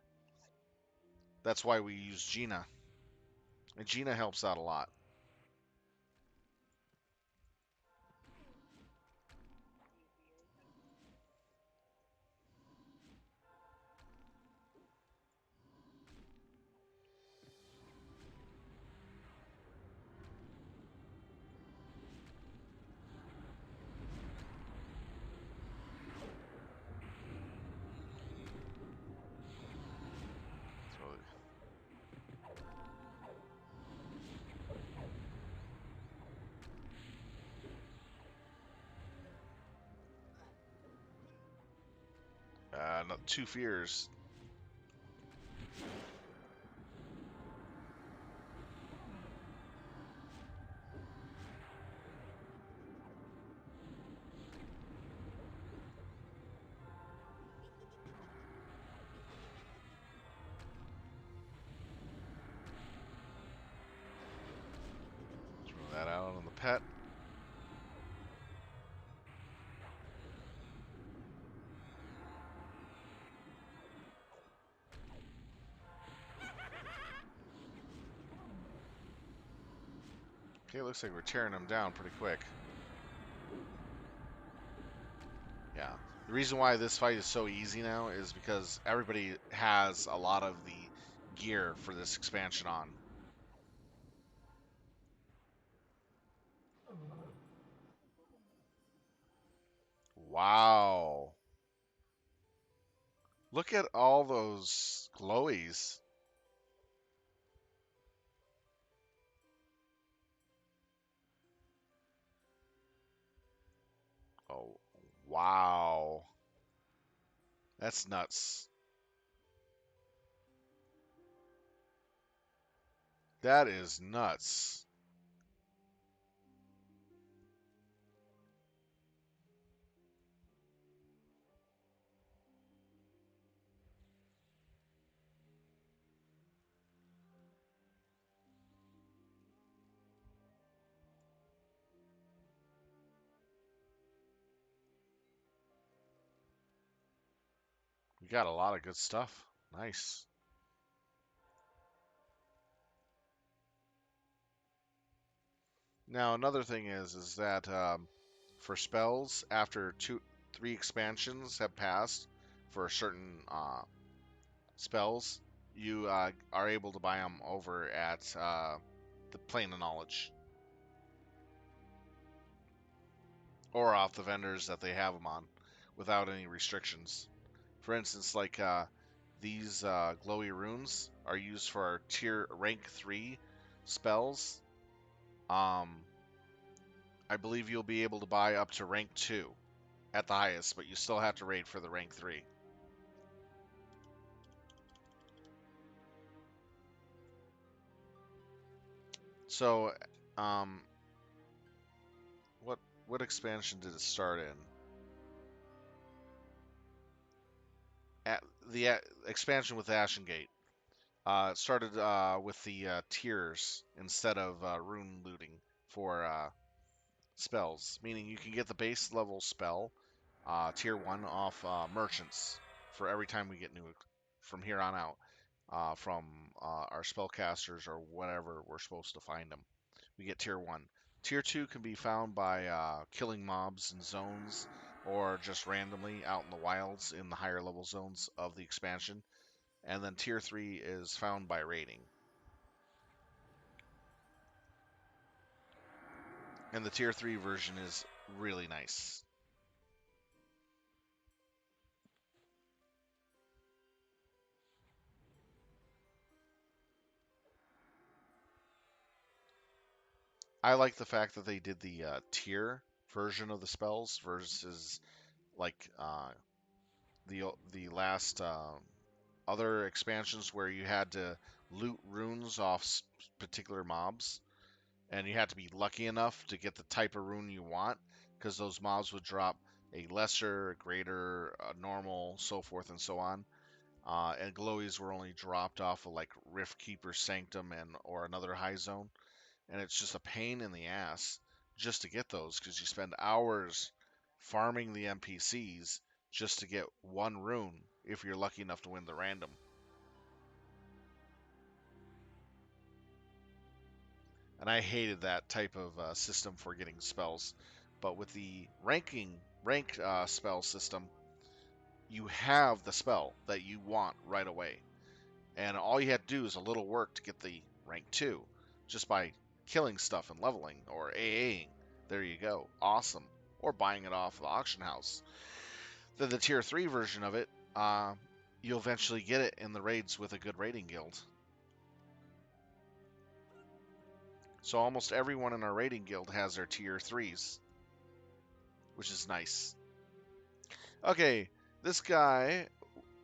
That's why we use Gina. And Gina helps out a lot. No, 2 fears. Throw that out on the pet. Okay, looks like we're tearing them down pretty quick. Yeah. The reason why this fight is so easy now is because everybody has a lot of the gear for this expansion on. Wow. Look at all those glowies. Wow. That's nuts. That is nuts. We got a lot of good stuff. Nice. Now another thing is that for spells, after three expansions have passed for certain spells, you are able to buy them over at the Plane of Knowledge or off the vendors that they have them on without any restrictions. For instance, like these glowy runes are used for our tier rank 3 spells. Um, I believe you'll be able to buy up to rank 2 at the highest, but you still have to raid for the rank 3. So, um, what what expansion did it start in? At the expansion with Ashen Gate. It started with the tiers instead of rune looting for spells, meaning you can get the base level spell, tier 1, off merchants for every time we get new from here on out, from our spellcasters or whatever we're supposed to find them. We get tier 1. Tier 2 can be found by killing mobs in zones or just randomly out in the wilds in the higher level zones of the expansion. And then tier 3 is found by raiding. And the tier 3 version is really nice. I like the fact that they did the tier version of the spells versus like the last other expansions where you had to loot runes off particular mobs, and you had to be lucky enough to get the type of rune you want because those mobs would drop a lesser, a greater, a normal, so forth and so on. And glowies were only dropped off of like Rift Keeper Sanctum and or another high zone, and it's just a pain in the ass just to get those because you spend hours farming the NPCs just to get one rune if you're lucky enough to win the random. And I hated that type of system for getting spells. But with the rank spell system, you have the spell that you want right away. And all you had to do is a little work to get the rank 2 just by killing stuff and leveling or AAing. There you go. Awesome. Or buying it off the auction house. Then the tier 3 version of it, you'll eventually get it in the raids with a good raiding guild. So almost everyone in our raiding guild has their tier 3s, which is nice. Okay, this guy,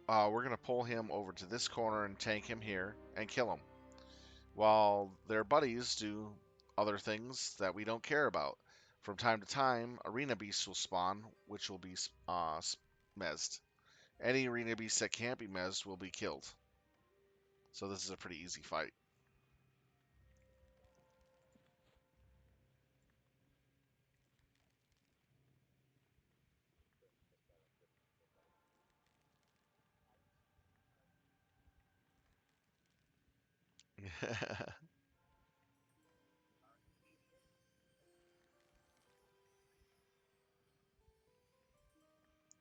we're going to pull him over to this corner and tank him here and kill him, while their buddies do other things that we don't care about. From time to time, arena beasts will spawn, which will be mezzed. Any arena beast that can't be mezzed will be killed. So this is a pretty easy fight.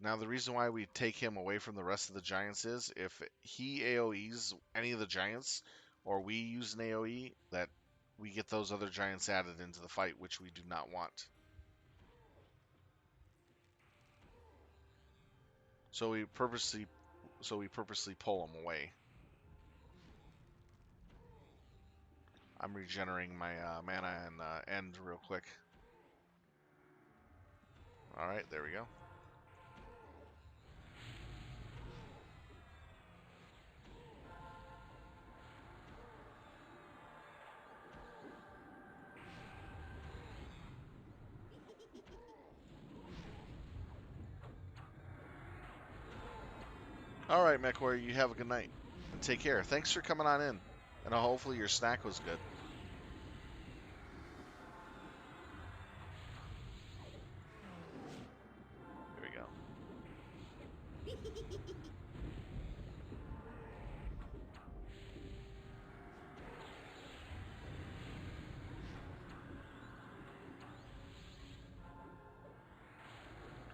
Now, the reason why we take him away from the rest of the giants is if he AoEs any of the giants, or we use an AoE, that we get those other giants added into the fight, which we do not want. So we purposely pull him away. I'm regenerating my mana and end real quick. All right, there we go. All right, MechWarrior, you have a good night and take care. Thanks for coming on in, and hopefully your snack was good. Here we go.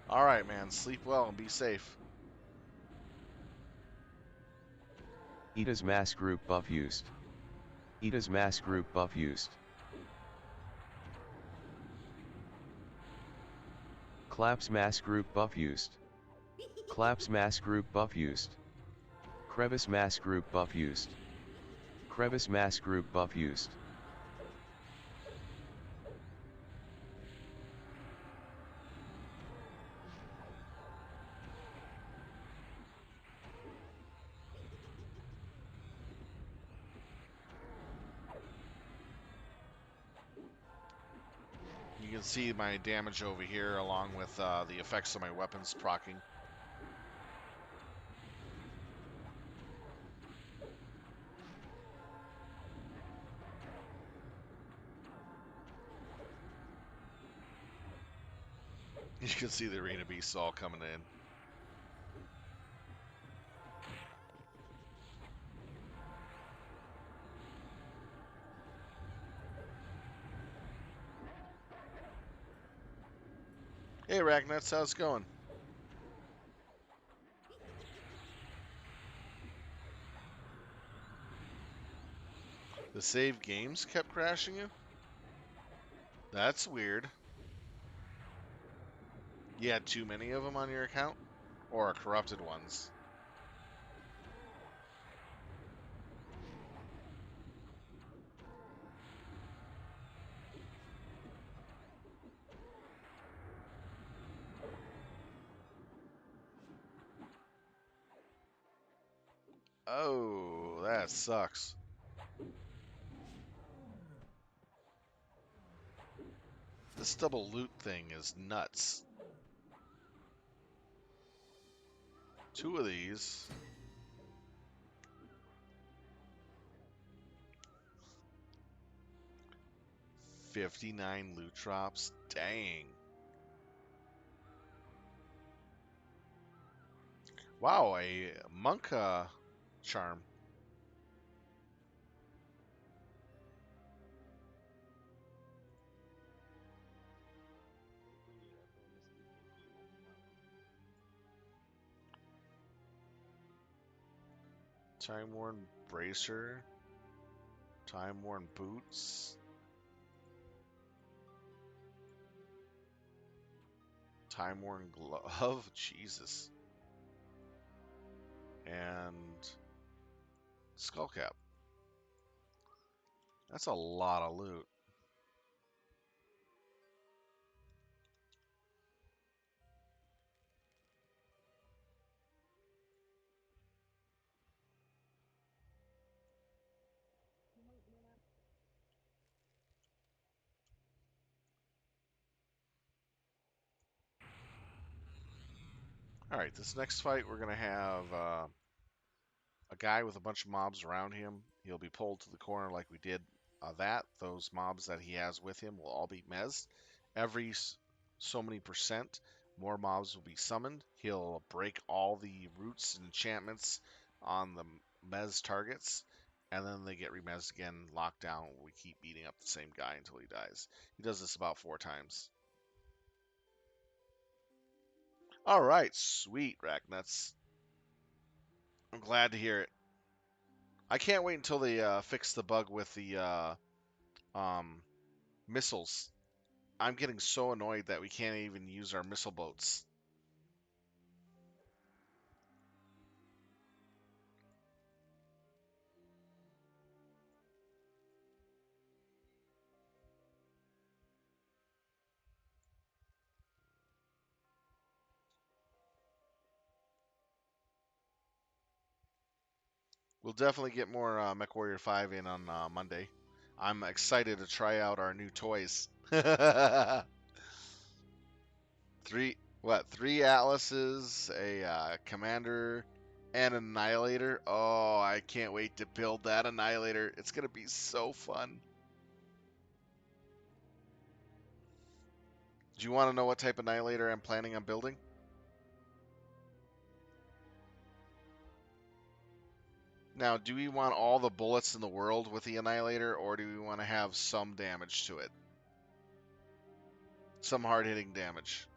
All right, man. Sleep well and be safe. Ida's mass group buff used. Ida's mass group buff used. Claps mass group buff used. Claps mass group buff used. Crevice mass group buff used. Crevice mass group buff used. You can see my damage over here along with the effects of my weapons proccing. You can see the arena beasts all coming in. Hey, Ragnuts, how's it going? The save games kept crashing you? That's weird. You had too many of them on your account? Or corrupted ones? Oh, that sucks. This double loot thing is nuts. Two of these. 59 loot drops. Dang. Wow, a monk charm. Time worn bracer. Time worn boots. Time worn glove. Jesus. And skull cap. That's a lot of loot. Alright, this next fight we're going to have a guy with a bunch of mobs around him. He'll be pulled to the corner like we did those mobs that he has with him will all be mezzed. Every so many percent, more mobs will be summoned. He'll break all the roots and enchantments on the mez targets, and then they get remezzed again, locked down. We keep beating up the same guy until he dies. He does this about 4 times. All right, sweet, Racknuts. I'm glad to hear it. I can't wait until they fix the bug with the um, missiles. I'm getting so annoyed that we can't even use our missile boats. We'll definitely get more MechWarrior 5 in on Monday. I'm excited to try out our new toys. Three atlases, a commander, And Annihilator. Oh, I can't wait to build that Annihilator. It's going to be so fun. Do you want to know what type of Annihilator I'm planning on building? Now, do we want all the bullets in the world with the Annihilator, or do we want to have some damage to it? Some hard-hitting damage.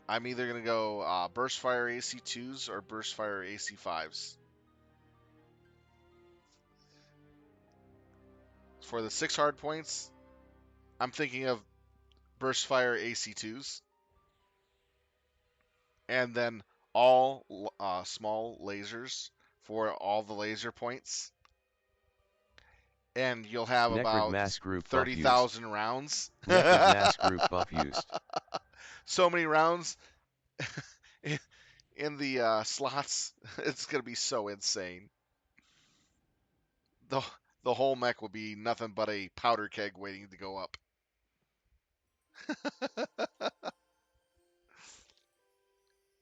I'm either going to go Burst Fire AC2s or Burst Fire AC5s. For the 6 hard points, I'm thinking of Burst Fire AC2s, and then all small lasers for all the laser points. And you'll have Necrid about Mass Group buff used. 30,000 rounds. Necrid Mass Group buff used. So many rounds in the slots. It's going to be so insane. The, the whole mech will be nothing but a powder keg waiting to go up.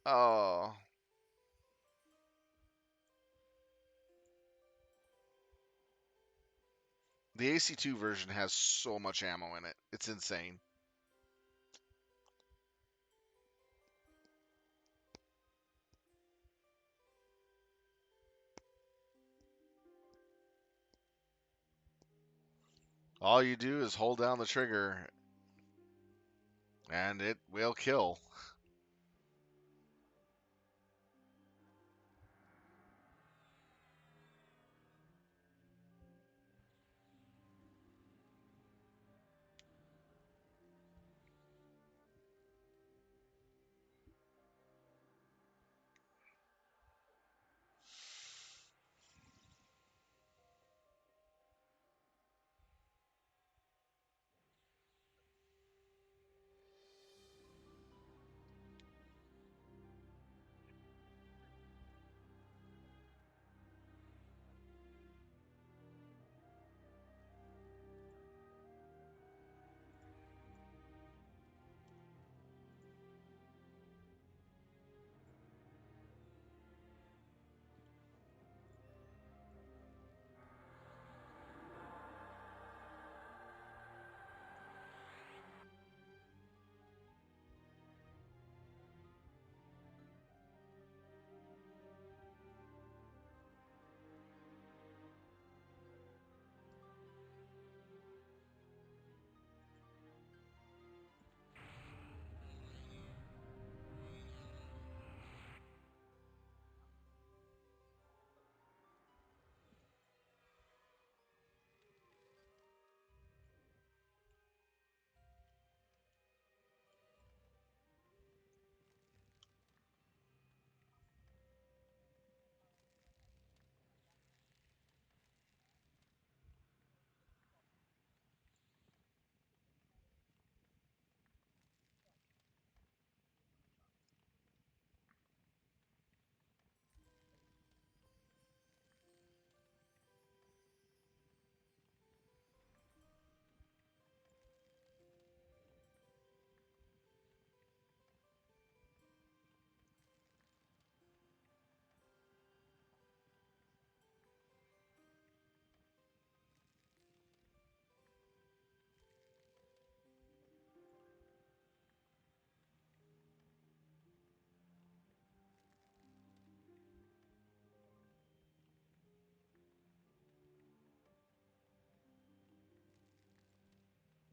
Oh, the AC2 version has so much ammo in it. It's insane. All you do is hold down the trigger and it will kill.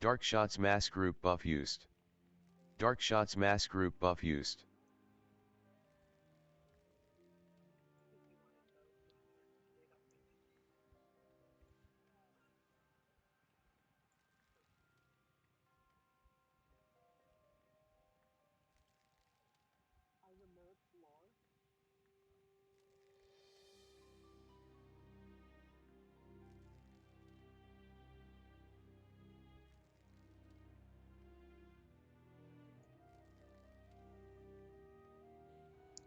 Dark Shots Mass Group buff used. Dark Shots Mass Group buff used.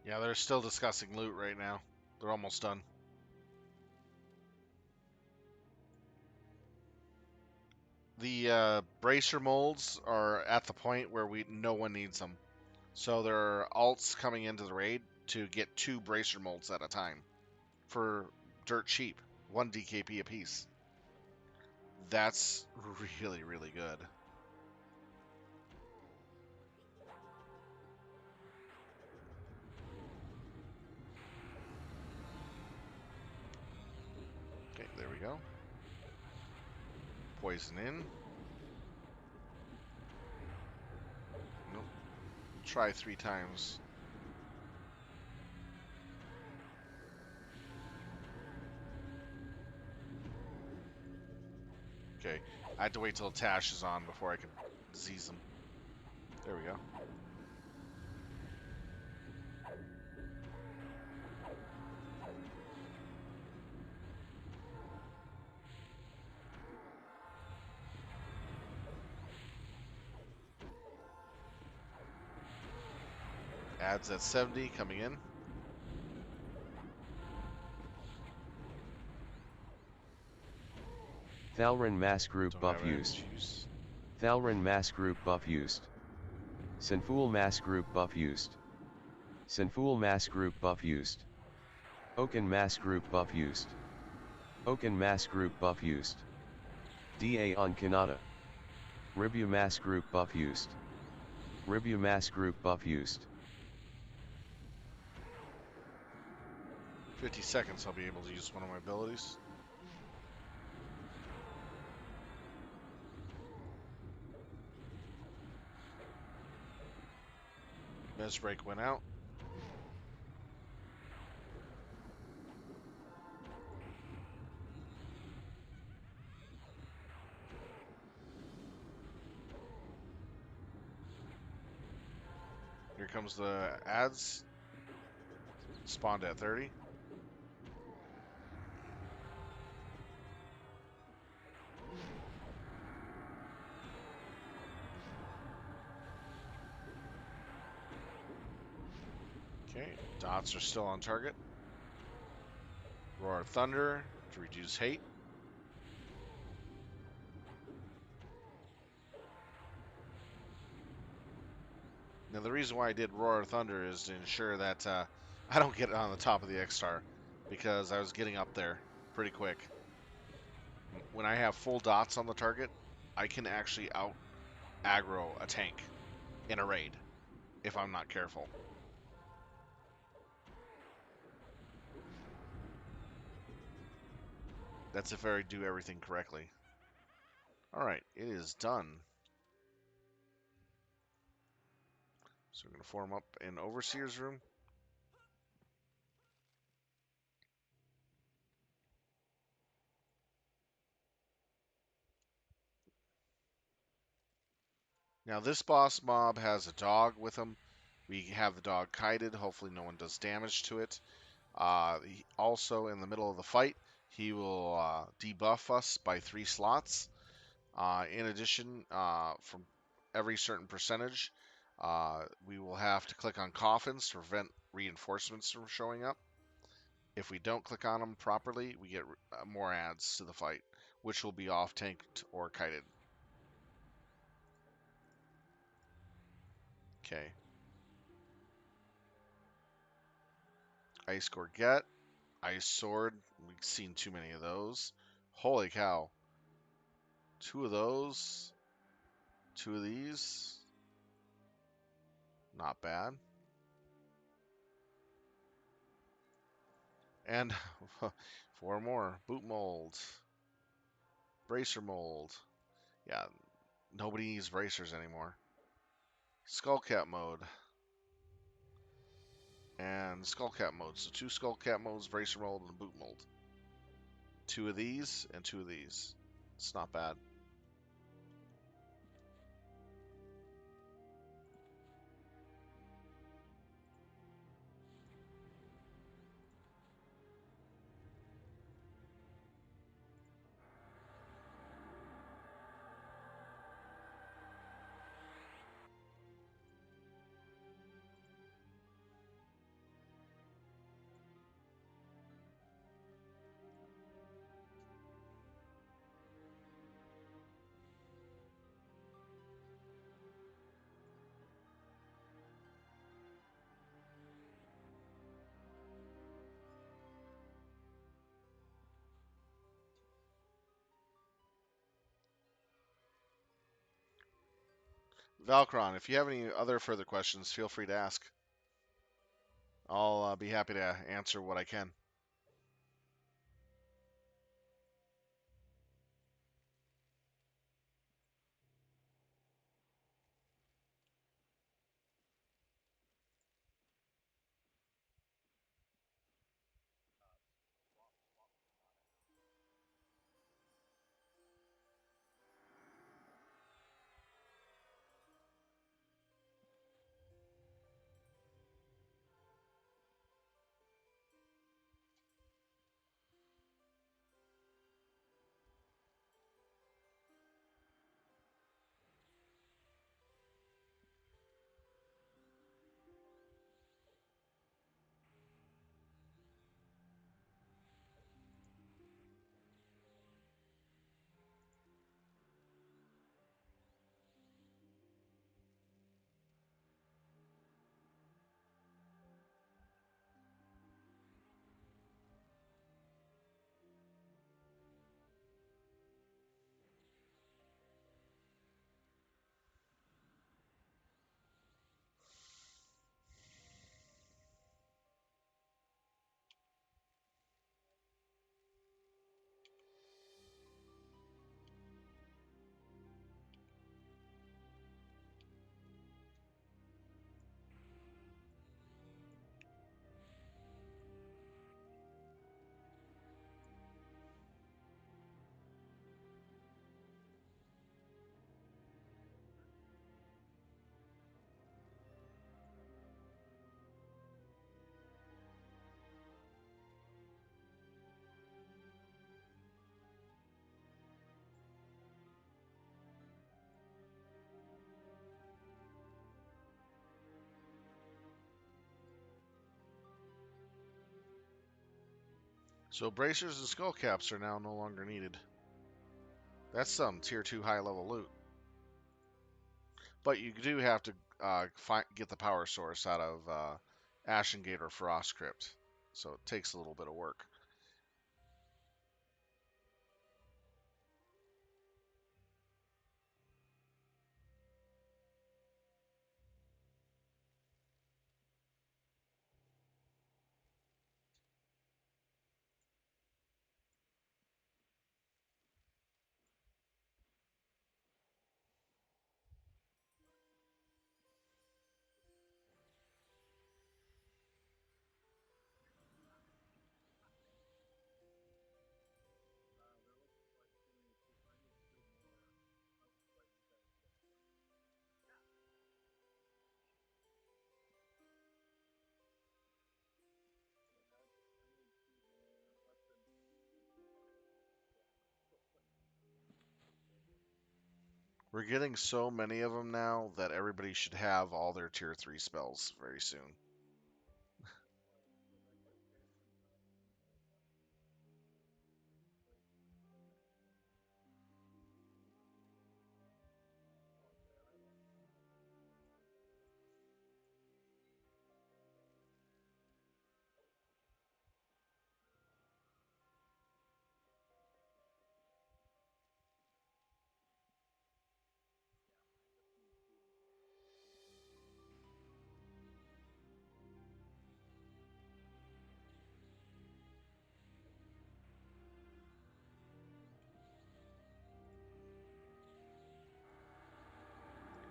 Yeah, they're still discussing loot right now. They're almost done. The bracer molds are at the point where no one needs them. So there are alts coming into the raid to get 2 bracer molds at a time for dirt cheap, 1 DKP apiece. That's really, really good. Okay, there we go. Poison in. Nope. Try 3 times. Okay, I had to wait till Tash is on before I could disease them. There we go. Adds at 70 coming in. Thalrin mass group Don't buff have any used. juice. Thalrin mass group buff used. Sinful mass group buff used. Sinful mass group buff used. Oaken mass group buff used. Oaken mass group buff used. DA on Kanata. Ribu mass group buff used. Ribu mass group buff used. 50 seconds I'll be able to use one of my abilities. Mist break went out. Here comes the ads. Spawned at 30. Okay, dots are still on target. Roar of Thunder to reduce hate. Now the reason why I did Roar of Thunder is to ensure that I don't get on the top of the X-Star, because I was getting up there pretty quick. When I have full dots on the target, I can actually out aggro a tank in a raid if I'm not careful. That's if I do everything correctly. Alright, it is done. So we're going to form up in Overseer's room. Now this boss mob has a dog with him. We have the dog kited. Hopefully no one does damage to it. Also in the middle of the fight, he will debuff us by 3 slots. In addition, from every certain percentage, we will have to click on coffins to prevent reinforcements from showing up. If we don't click on them properly, we get more adds to the fight, which will be off tanked or kited. Okay. Ice Gorget, Ice Sword. We've seen too many of those. Holy cow. 2 of those. 2 of these. Not bad. And 4 more. Boot mold. Bracer mold. Yeah, nobody needs bracers anymore. Skullcap mode. And skullcap mode. So 2 skullcap modes, bracer mold, and boot mold. 2 of these and 2 of these. It's not bad. Valkron, if you have any other further questions, feel free to ask. I'll be happy to answer what I can. So bracers and skull caps are now no longer needed. That's some tier 2 high level loot. But you do have to get the power source out of Ashengate or Frost Crypt. So it takes a little bit of work. We're getting so many of them now that everybody should have all their tier 3 spells very soon.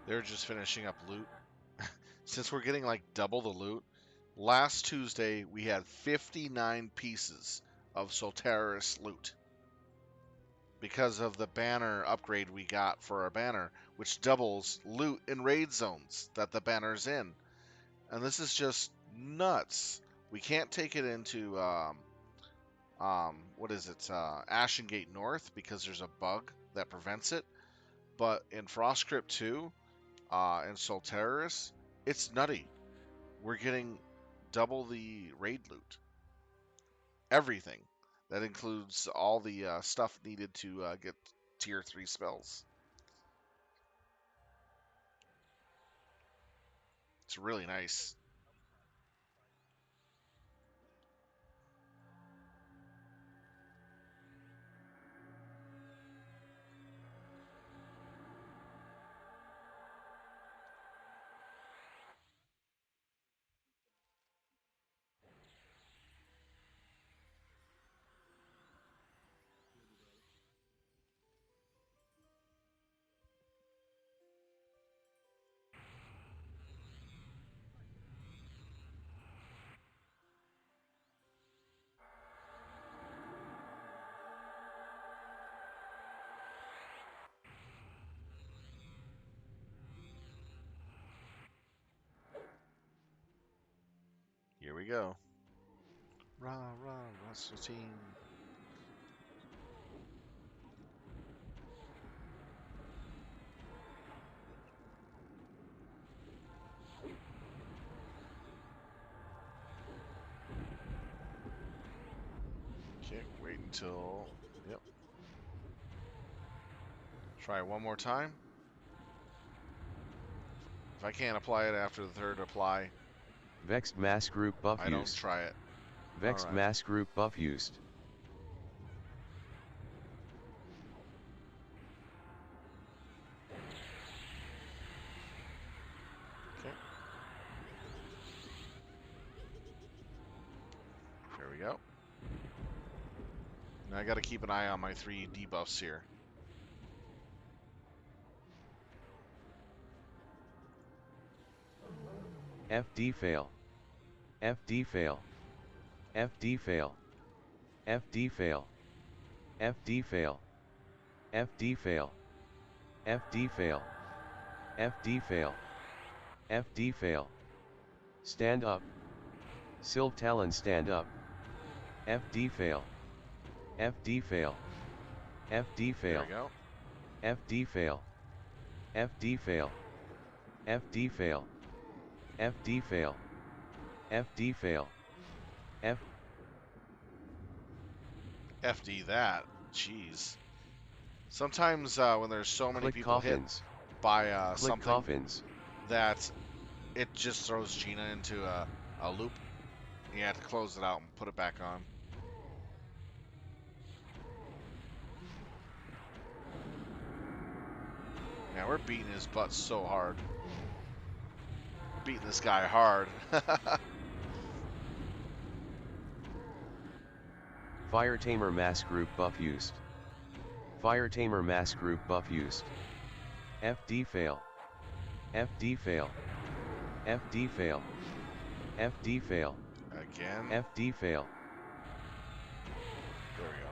They're just finishing up loot. Since we're getting like double the loot, last Tuesday we had 59 pieces of SOLTERIS loot because of the banner upgrade we got for our banner, which doubles loot in raid zones that the banner's in. And this is just nuts. We can't take it into what is it, Ashengate North because there's a bug that prevents it. But in Frostcrypt 2 and SOLTERIS, it's nutty. We're getting double the raid loot. Everything. That includes all the stuff needed to get tier 3 spells. It's really nice. Here we go. Rah, rah, Russell team. Okay, wait until... Yep. Try one more time. If I can't apply it after the third apply, Vexed mass group buff I don't used. try it. Vexed Alright. mass group buff used. Okay. There we go. Now I gotta keep an eye on my 3 debuffs here. FD fail. FD fail. FD fail. FD fail. FD fail. FD fail. FD fail. FD fail. FD fail. Stand up. Silk Talon stand up. FD fail. FD fail. FD There we fail. go. FD fail. FD fail. FD fail. FD fail. FD fail. F FD that. Jeez. Sometimes when there's so many Click people hit coffins. by Click something, coffins. that it just throws Gina into a loop. You have to close it out and put it back on. Yeah, we're beating his butt so hard. Beating this guy hard. Fire Tamer mass group buff used. Fire Tamer mass group buff used. FD fail. FD fail. FD fail. FD fail. Again. FD fail. There we go.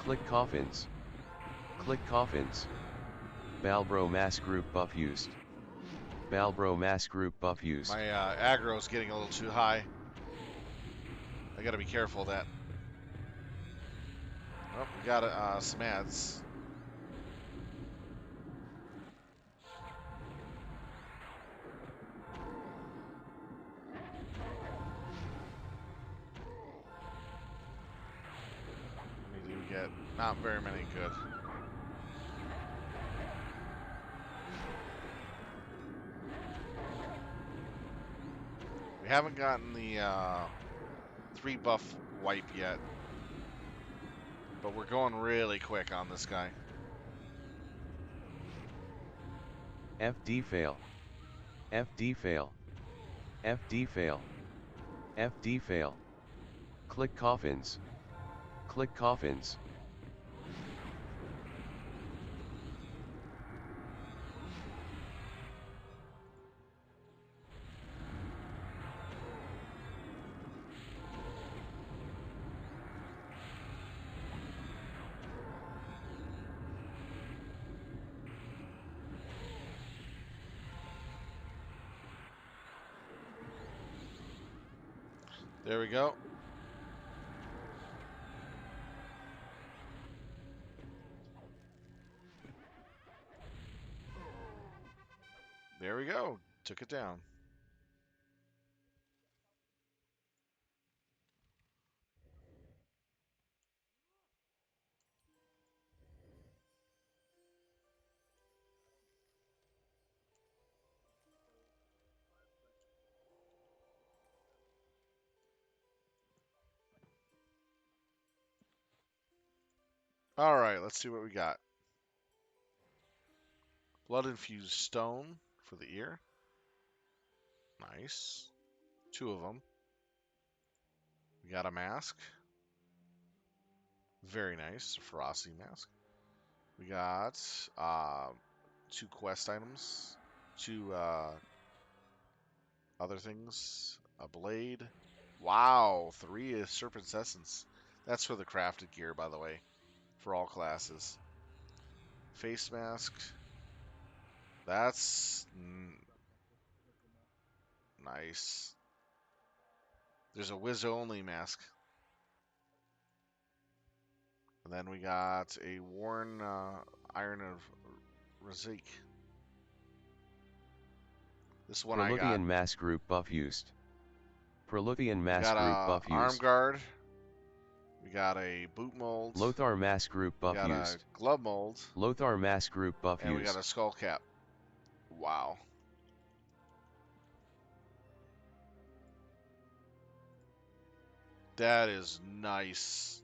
Click coffins. Click coffins. Balbro mass group buff used. Balbro mass group buff used. My aggro's getting a little too high. I gotta be careful of that. Oh, we got some ads. We do get not very many good. We haven't gotten the 3 buff wipe yet, but we're going really quick on this guy. FD fail. FD fail. FD fail. FD fail. Click coffins. Click coffins. There we go. There we go. Took it down. All right, let's see what we got. Blood infused stone for the ear. Nice. 2 of them. We got a mask. Very nice. Ferocity mask. We got 2 quest items. 2 other things. A blade. Wow. 3 is Serpent's Essence. That's for the crafted gear, by the way. For all classes. Face mask. That's nice. There's a Wiz only mask. And then we got a worn Iron of Razik. This one I got. Proluthian mass group buff used. Proluthian We mass got group a buff arm used. guard. We got a boot mold. Lothar mass group We buff got a used. glove mold. Lothar mass group buff And we got used. a skull cap. Wow. That is nice.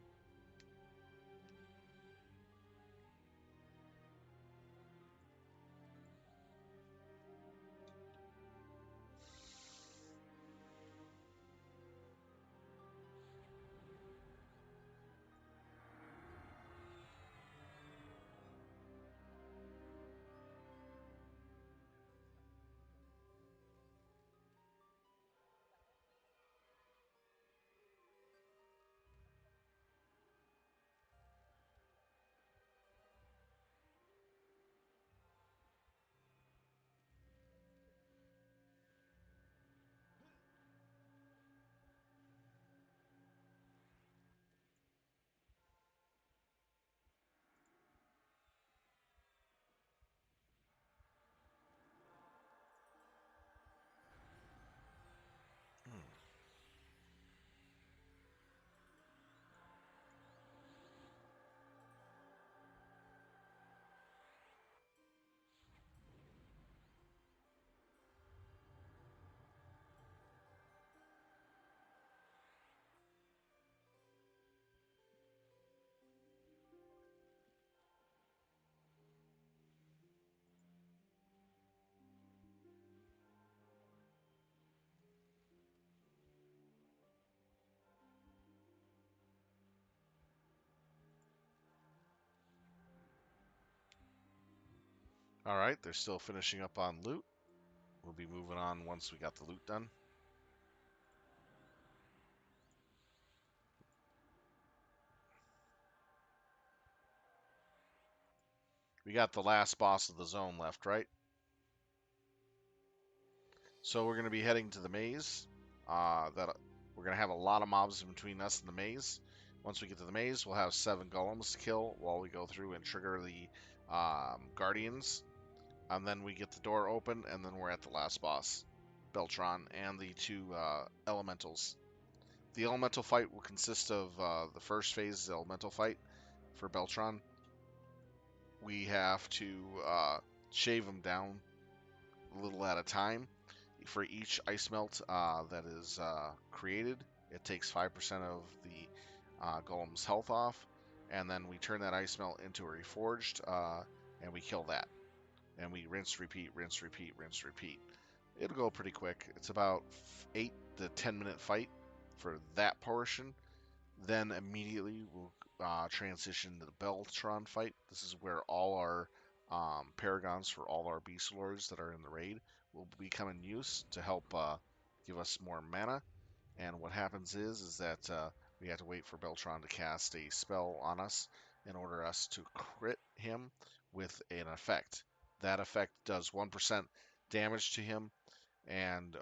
All right, they're still finishing up on loot. We'll be moving on once we got the loot done. We got the last boss of the zone left, right? So we're going to be heading to the maze. That we're going to have a lot of mobs in between us and the maze. Once we get to the maze, we'll have 7 golems to kill while we go through and trigger the guardians. And then we get the door open, and then we're at the last boss, Beltron, and the 2 elementals. The elemental fight will consist of the first phase, the elemental fight for Beltron. We have to shave them down a little at a time. For each ice melt that is created, it takes 5% of the golem's health off, and then we turn that ice melt into a reforged, and we kill that. And we rinse, repeat, rinse, repeat, rinse, repeat. It'll go pretty quick. It's about 8 to 10 minute fight for that portion. Then immediately we'll transition to the Beltron fight. This is where all our paragons for all our Beastlords that are in the raid will become in use to help give us more mana. And what happens is that we have to wait for Beltron to cast a spell on us in order us to crit him with an effect. That effect does 1% damage to him, and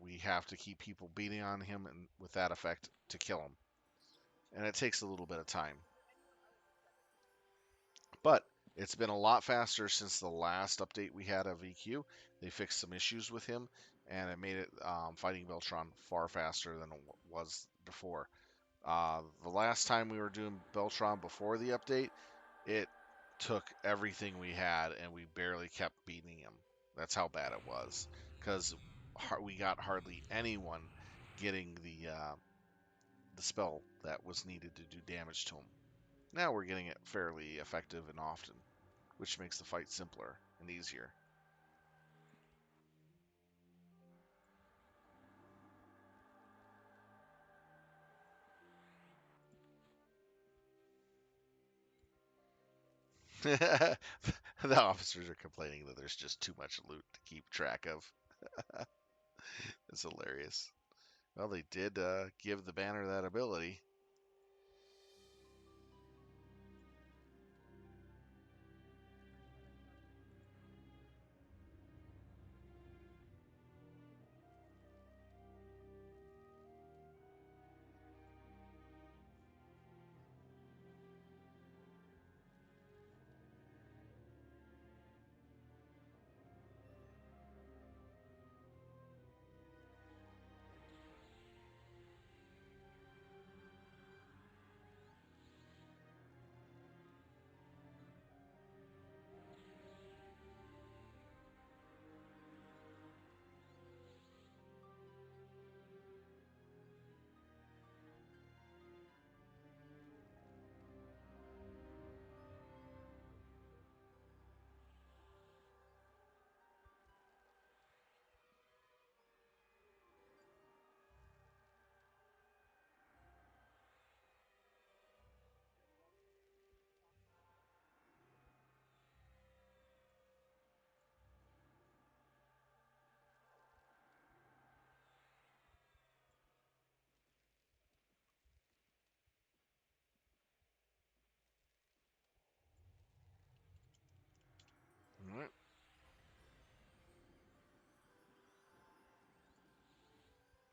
we have to keep people beating on him and with that effect to kill him. And it takes a little bit of time. But it's been a lot faster since the last update we had of EQ. They fixed some issues with him, and it made it fighting Beltron far faster than it was before. The last time we were doing Beltron before the update, it took everything we had, and we barely kept beating him. That's how bad it was, because we got hardly anyone getting the spell that was needed to do damage to him. Now we're getting it fairly effective and often, which makes the fight simpler and easier. The officers are complaining that there's just too much loot to keep track of. It's hilarious. Well, they did give the banner that ability.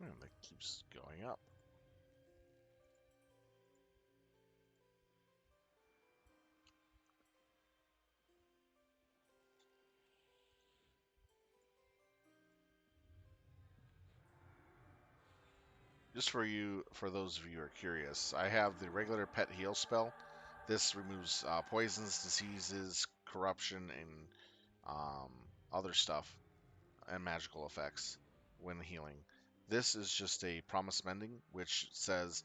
And that keeps going up. Just for those of you who are curious, I have the regular pet heal spell. This removes poisons, diseases, corruption, and other stuff and magical effects when healing. This is just a promise mending, which says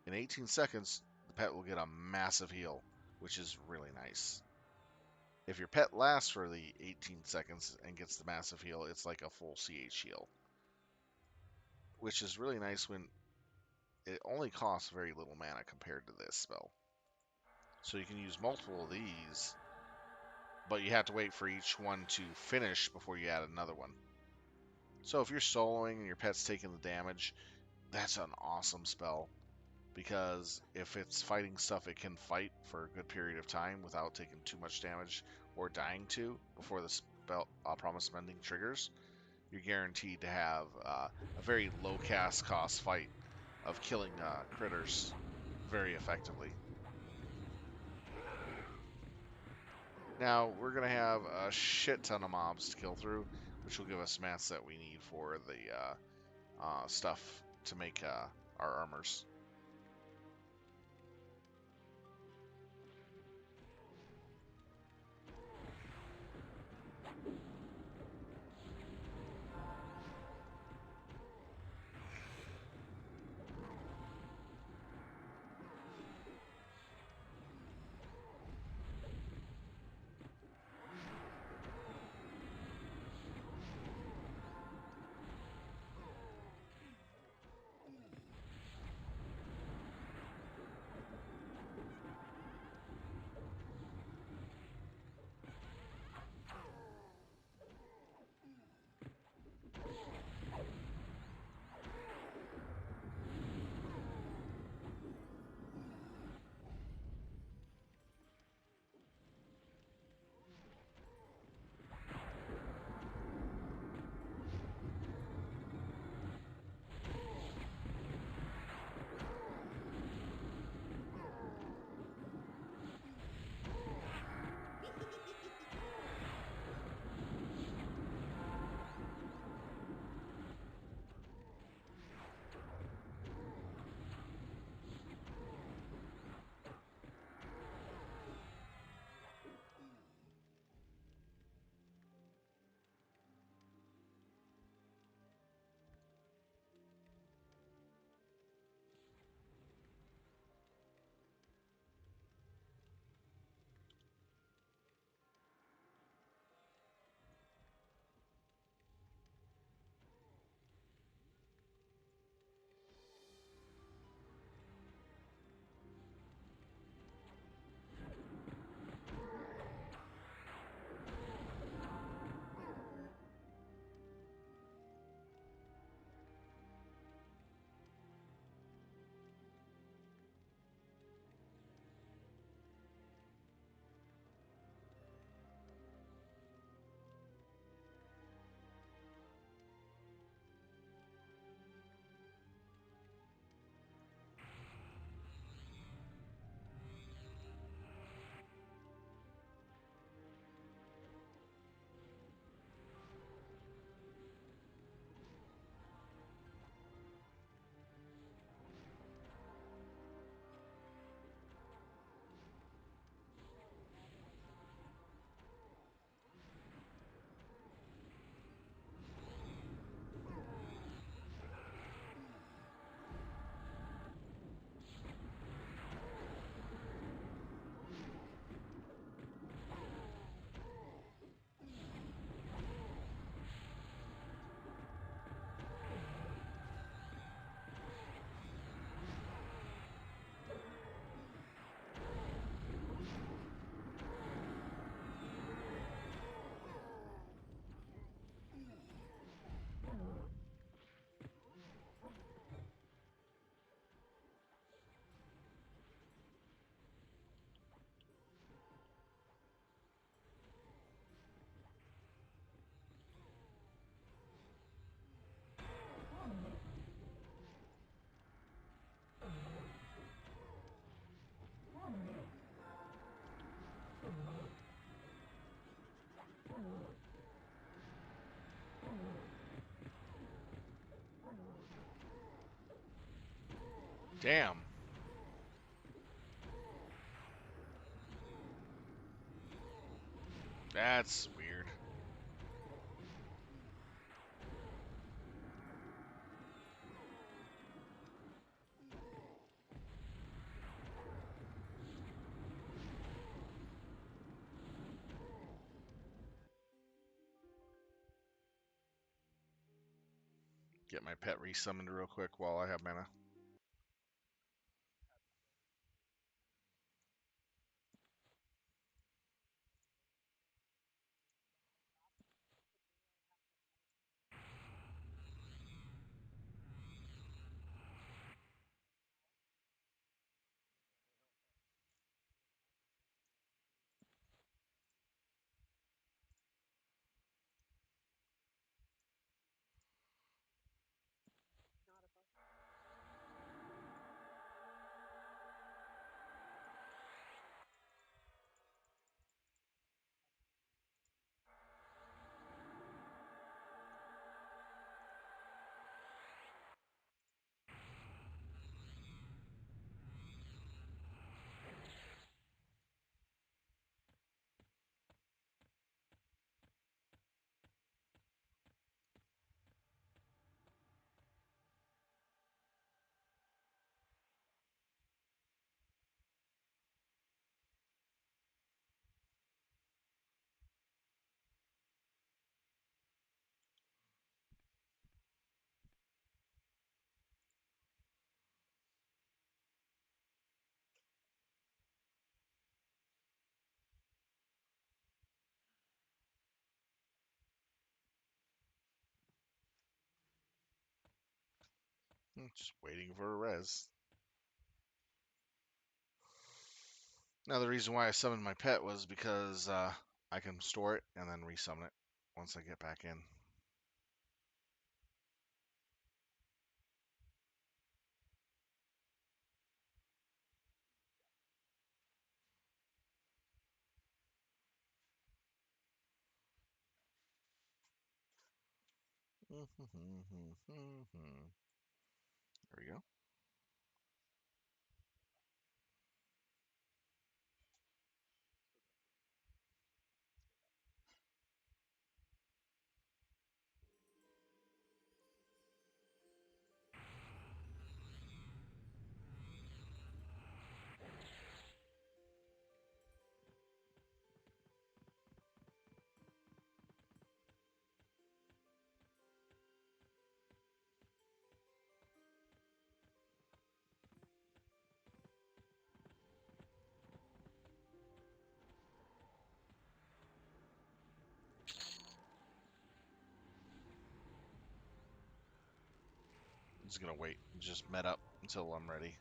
in 18 seconds the pet will get a massive heal, which is really nice. If your pet lasts for the 18 seconds and gets the massive heal, it's like a full CH heal, which is really nice when it only costs very little mana compared to this spell. So you can use multiple of these, but you have to wait for each one to finish before you add another one. So if you're soloing and your pet's taking the damage, that's an awesome spell, because if it's fighting stuff it can fight for a good period of time without taking too much damage or dying to before the spell promise mending triggers, you're guaranteed to have a very low cast cost fight of killing critters very effectively. Now we're gonna have a shit ton of mobs to kill through, which will give us mats that we need for the stuff to make our armors. Damn. That's weird. Get my pet resummoned real quick while I have mana. Just waiting for a res. Now the reason why I summoned my pet was because I can store it and then resummon it once I get back in. There we go. I'm just gonna wait, just met up until I'm ready.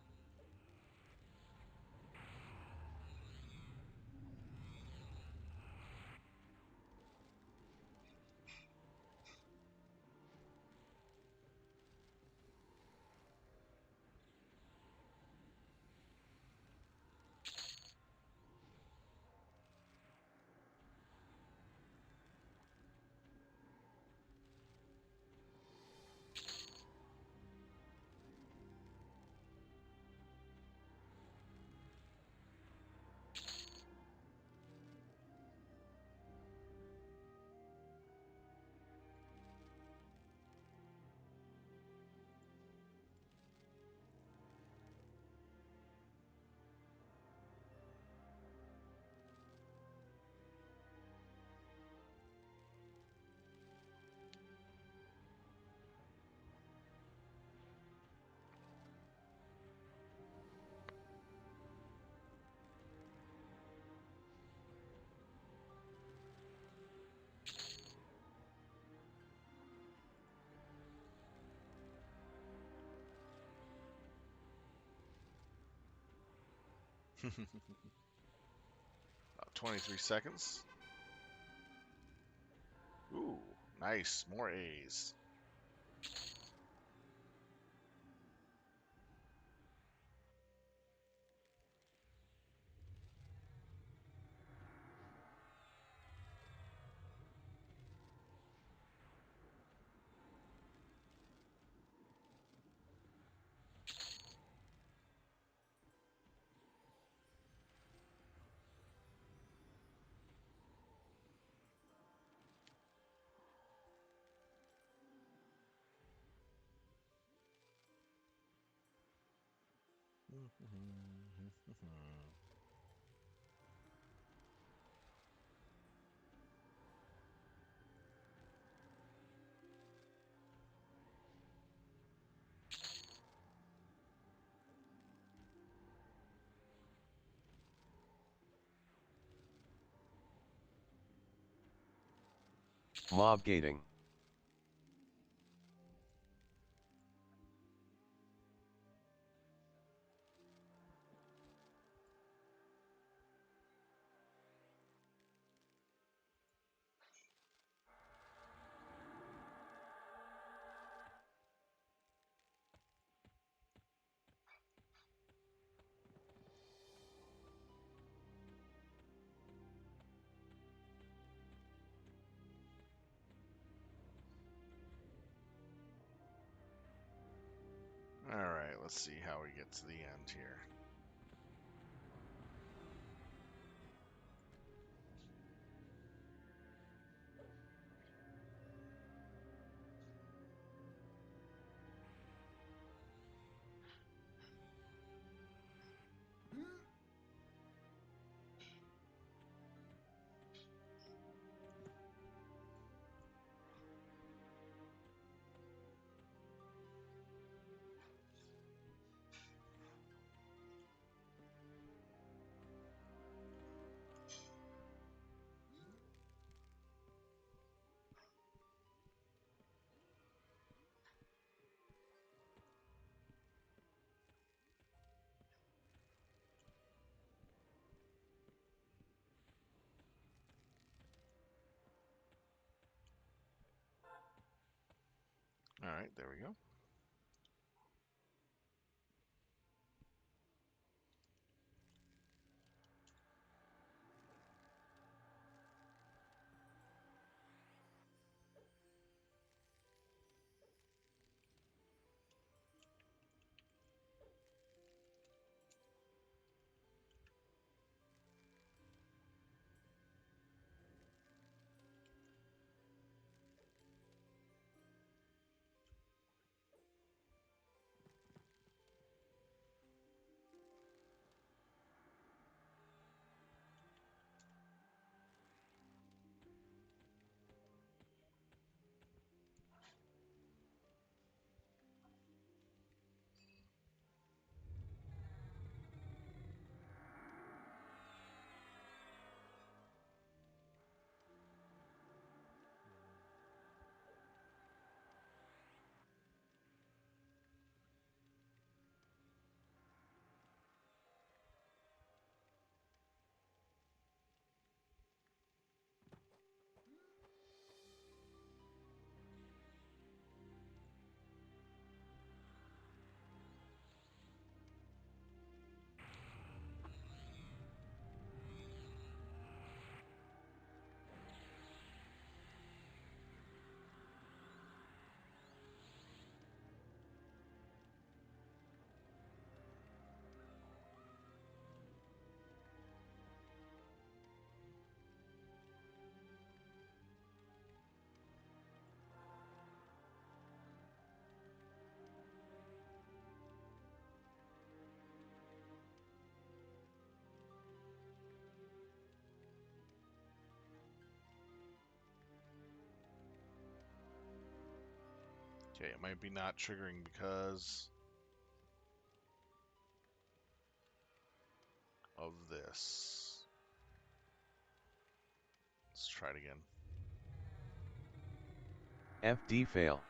About 23 seconds. Ooh, nice. More A's. Mob gating. Alright, let's see how we get to the end here. Alright, there we go. Okay, it might be not triggering because of this. Let's try it again. FD fail.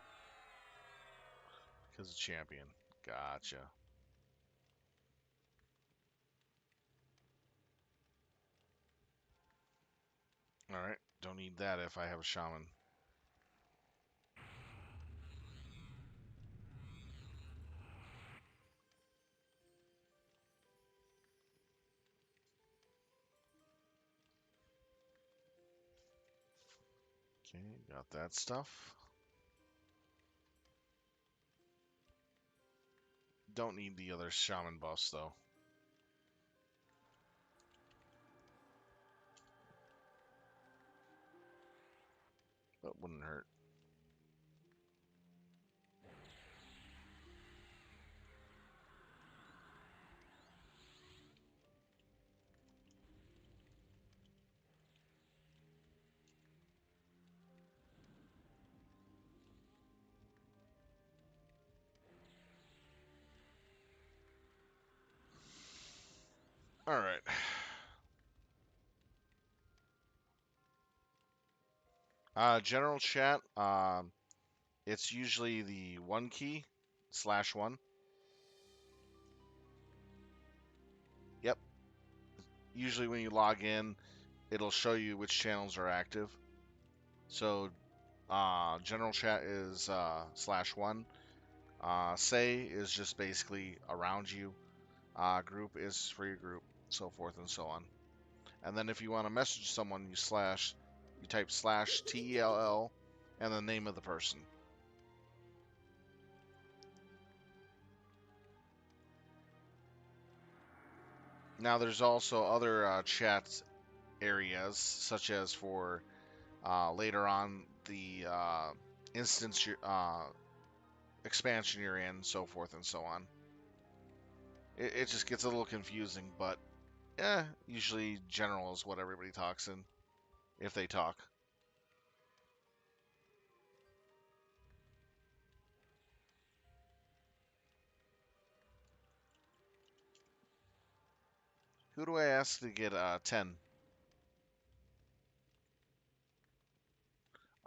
Because of champion. Gotcha. Alright, don't need that if I have a shaman. Okay, got that stuff. Don't need the other shaman buffs though. But wouldn't hurt. All right. General chat. It's usually the one key /1. Yep. Usually when you log in, it'll show you which channels are active. So general chat is /1. Say is just basically around you. Group is for your group, so forth and so on. And then if you want to message someone, you type /TLL and the name of the person. Now there's also other chat areas, such as for later on the instance expansion you're in, so forth and so on. It just gets a little confusing, but usually general is what everybody talks in, if they talk. Who do I ask to get 10?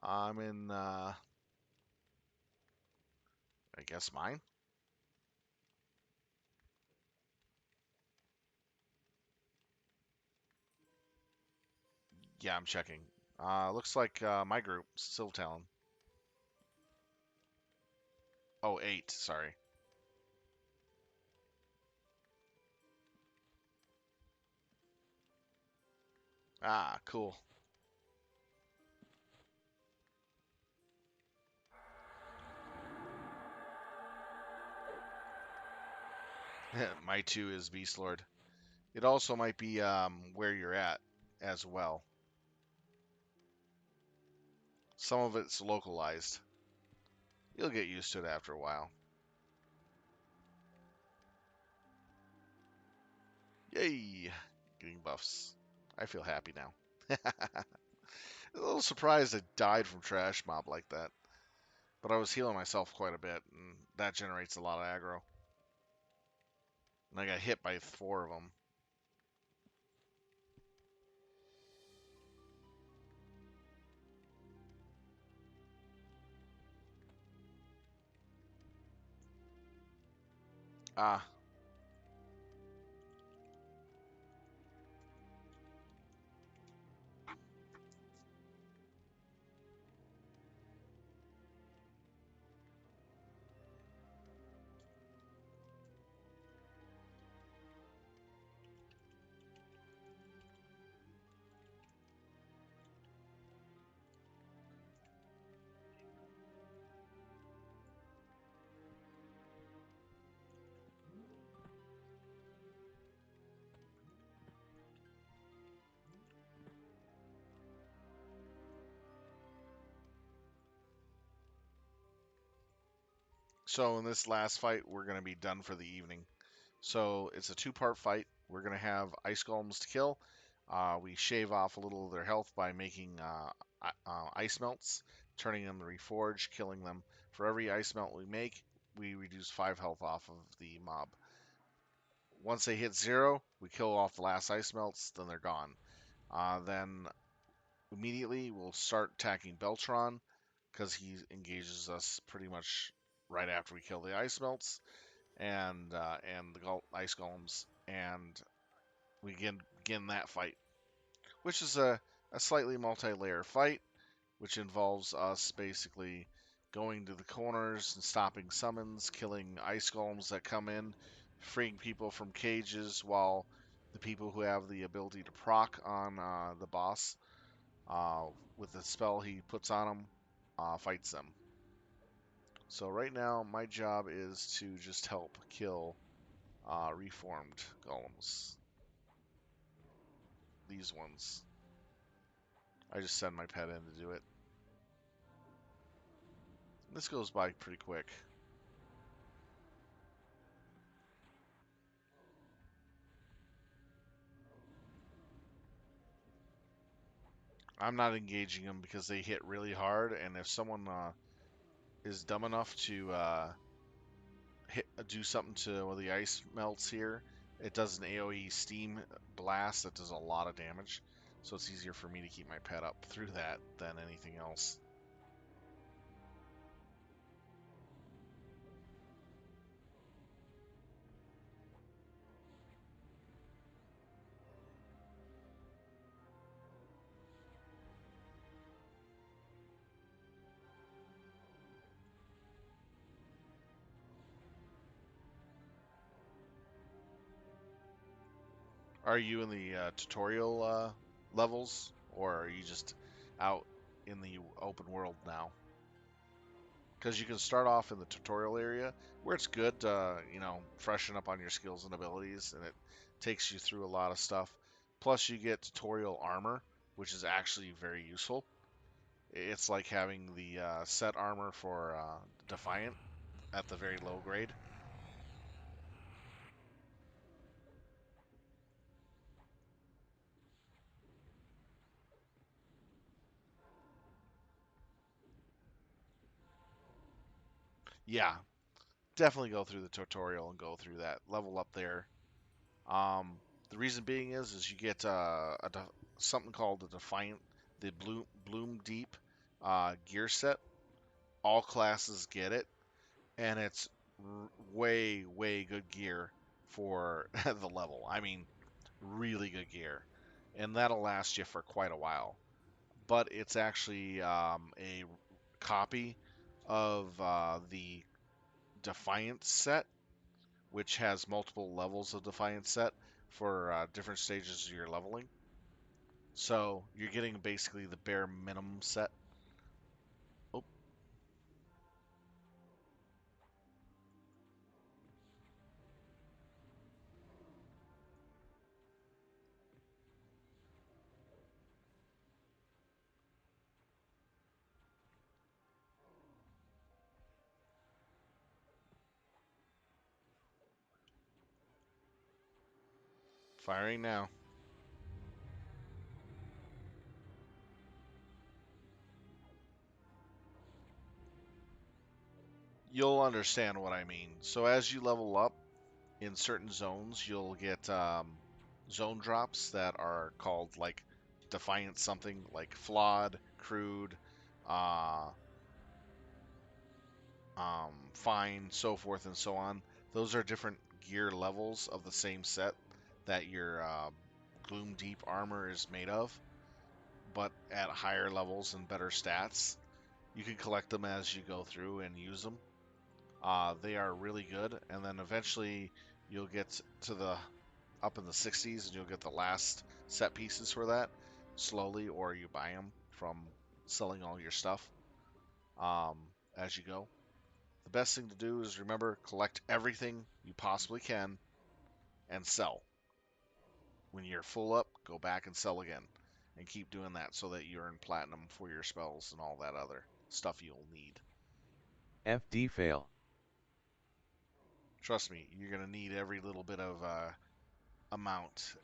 I'm in, I guess mine? Yeah, I'm checking. Looks like my group, Siltown. Oh, 8, sorry. Ah, cool. My 2 is Beastlord. It also might be where you're at as well. Some of it's localized. You'll get used to it after a while. Yay! Getting buffs. I feel happy now. A little surprised I died from trash mob like that. But I was healing myself quite a bit, and that generates a lot of aggro. And I got hit by 4 of them. Ah, so in this last fight, we're going to be done for the evening. So it's a 2-part fight. We're going to have ice golems to kill. We shave off a little of their health by making ice melts, turning them to reforge, killing them. For every ice melt we make, we reduce 5 health off of the mob. Once they hit 0, we kill off the last ice melts, then they're gone. Then immediately we'll start attacking Beltron because he engages us pretty much right after we kill the ice melts and the ice golems, and we begin that fight, which is a slightly multi-layer fight, which involves us basically going to the corners and stopping summons, killing ice golems that come in, freeing people from cages, while the people who have the ability to proc on the boss uh, with the spell he puts on them fights them. So right now, my job is to just help kill reformed golems. These ones. I just send my pet in to do it. This goes by pretty quick. I'm not engaging them because they hit really hard, and if someone is dumb enough to do something to one of the ice melts here, It does an AoE steam blast that does a lot of damage, so it's easier for me to keep my pet up through that than anything else. Are you in the tutorial levels, or are you just out in the open world now? Because you can start off in the tutorial area where it's good to, freshen up on your skills and abilities, and it takes you through a lot of stuff. Plus, you get tutorial armor, which is actually very useful. It's like having the set armor for Defiant at the very low grade. Yeah, definitely go through the tutorial and go through that level up there. Um, the reason being is you get something called the Defiant, the Bloom Deep gear set. All classes get it, and it's way way good gear for the level. I mean, really good gear, and that'll last you for quite a while. But it's actually a copy of the Defiant set, which has multiple levels of Defiant set for different stages of your leveling. So you're getting basically the bare minimum set. Oh, firing now. You'll understand what I mean. So as you level up in certain zones, you'll get zone drops that are called like Defiant something, like flawed, crude, uh, fine, so forth and so on. Those are different gear levels of the same set that your Gloom Deep armor is made of, but at higher levels and better stats. You can collect them as you go through and use them. They are really good, and then eventually you'll get to the up in the 60s, and you'll get the last set pieces for that slowly, or you buy them from selling all your stuff as you go. The best thing to do is remember collect everything you possibly can and sell. When you're full up, go back and sell again, and keep doing that so that you earn platinum for your spells and all that other stuff you'll need. FD fail. Trust me, you're gonna need every little bit of amount.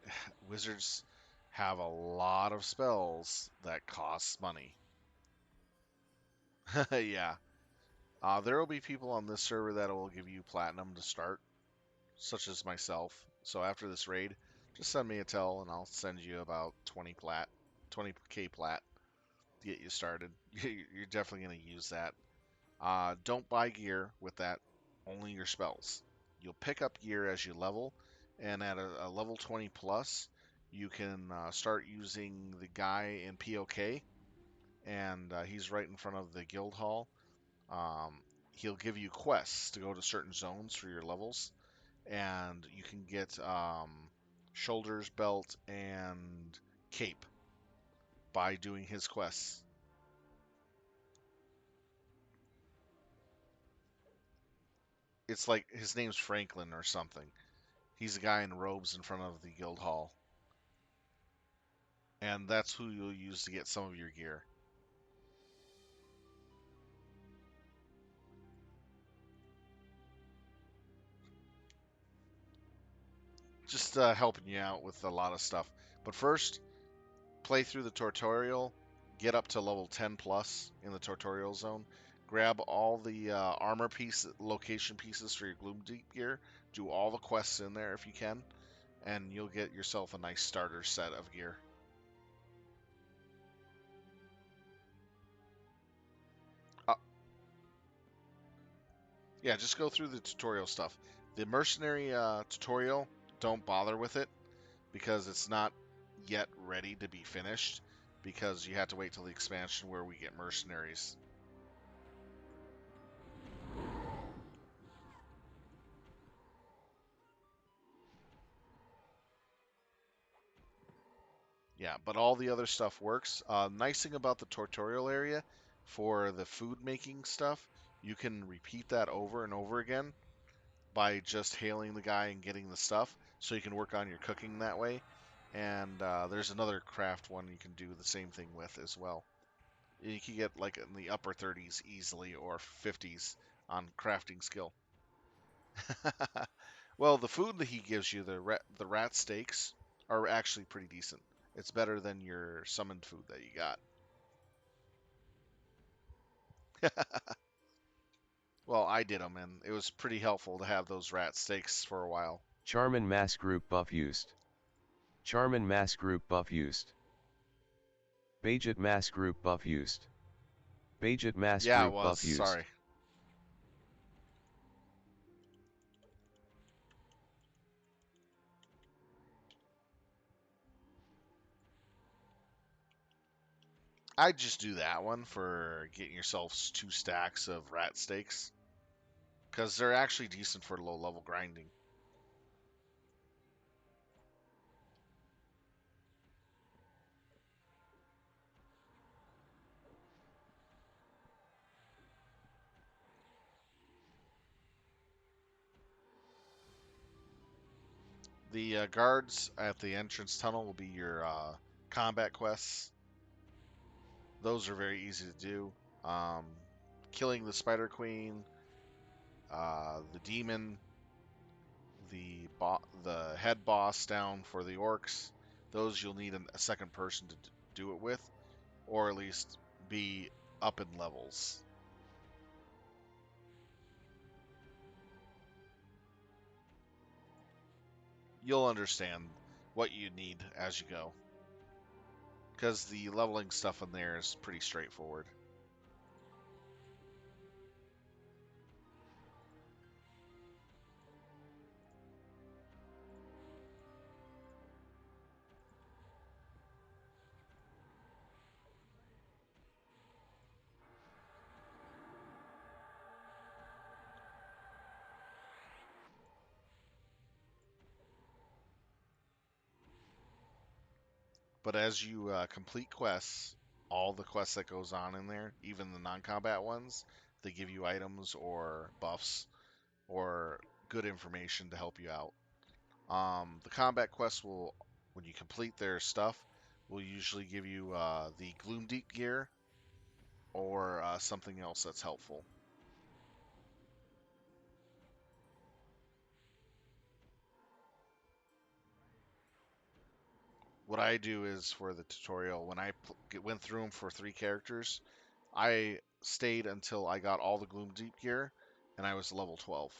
Wizards have a lot of spells that cost money. Yeah. There will be people on this server that will give you platinum to start, such as myself. So after this raid, just send me a tell and I'll send you about 20 plat, 20k plat to get you started. You're definitely going to use that. Don't buy gear with that, only your spells. You'll pick up gear as you level, and at a level 20 plus, you can start using the guy in POK, and he's right in front of the guild hall. He'll give you quests to go to certain zones for your levels, and you can get shoulders, belt, and cape by doing his quests. It's like his name's Franklin or something. He's a guy in robes in front of the guild hall, and that's who you'll use to get some of your gear. Just helping you out with a lot of stuff. But first, play through the tutorial, get up to level 10 plus in the tutorial zone, grab all the armor piece location pieces for your Gloom Deep gear, do all the quests in there if you can, and you'll get yourself a nice starter set of gear. Uh, yeah, just go through the tutorial stuff. The mercenary tutorial, don't bother with it because it's not yet ready to be finished because you have to wait till the expansion where we get mercenaries. Yeah, but all the other stuff works. Nice thing about the tutorial area for the food making stuff, you can repeat that over and over again by just hailing the guy and getting the stuff, so you can work on your cooking that way. And there's another craft one you can do the same thing with as well. You can get like in the upper 30s easily or 50s on crafting skill. Well, the food that he gives you, the rat steaks, are actually pretty decent. It's better than your summoned food that you got. Well, I did them, and it was pretty helpful to have those rat steaks for a while. Charmin Mass Group buff used. Charmin Mass Group buff used. Bajet Mass Group buff used. Bajet Mass Yeah, it Group was. buff used. Sorry. I'd just do that one for getting yourself 2 stacks of rat steaks, because they're actually decent for low level grinding. The guards at the entrance tunnel will be your combat quests. Those are very easy to do. Um, Killing the Spider Queen, the demon, the head boss down for the orcs. Those you'll need a second person to do it with, or at least be up in levels. You'll understand what you need as you go, because the leveling stuff in there is pretty straightforward. But as you complete quests, all the quests that goes on in there, even the non-combat ones, they give you items or buffs or good information to help you out. The combat quests will, when you complete their stuff, will usually give you the Gloom Deep gear or something else that's helpful. What I do is for the tutorial, when I went through them for 3 characters, I stayed until I got all the Gloom Deep gear, and I was level 12.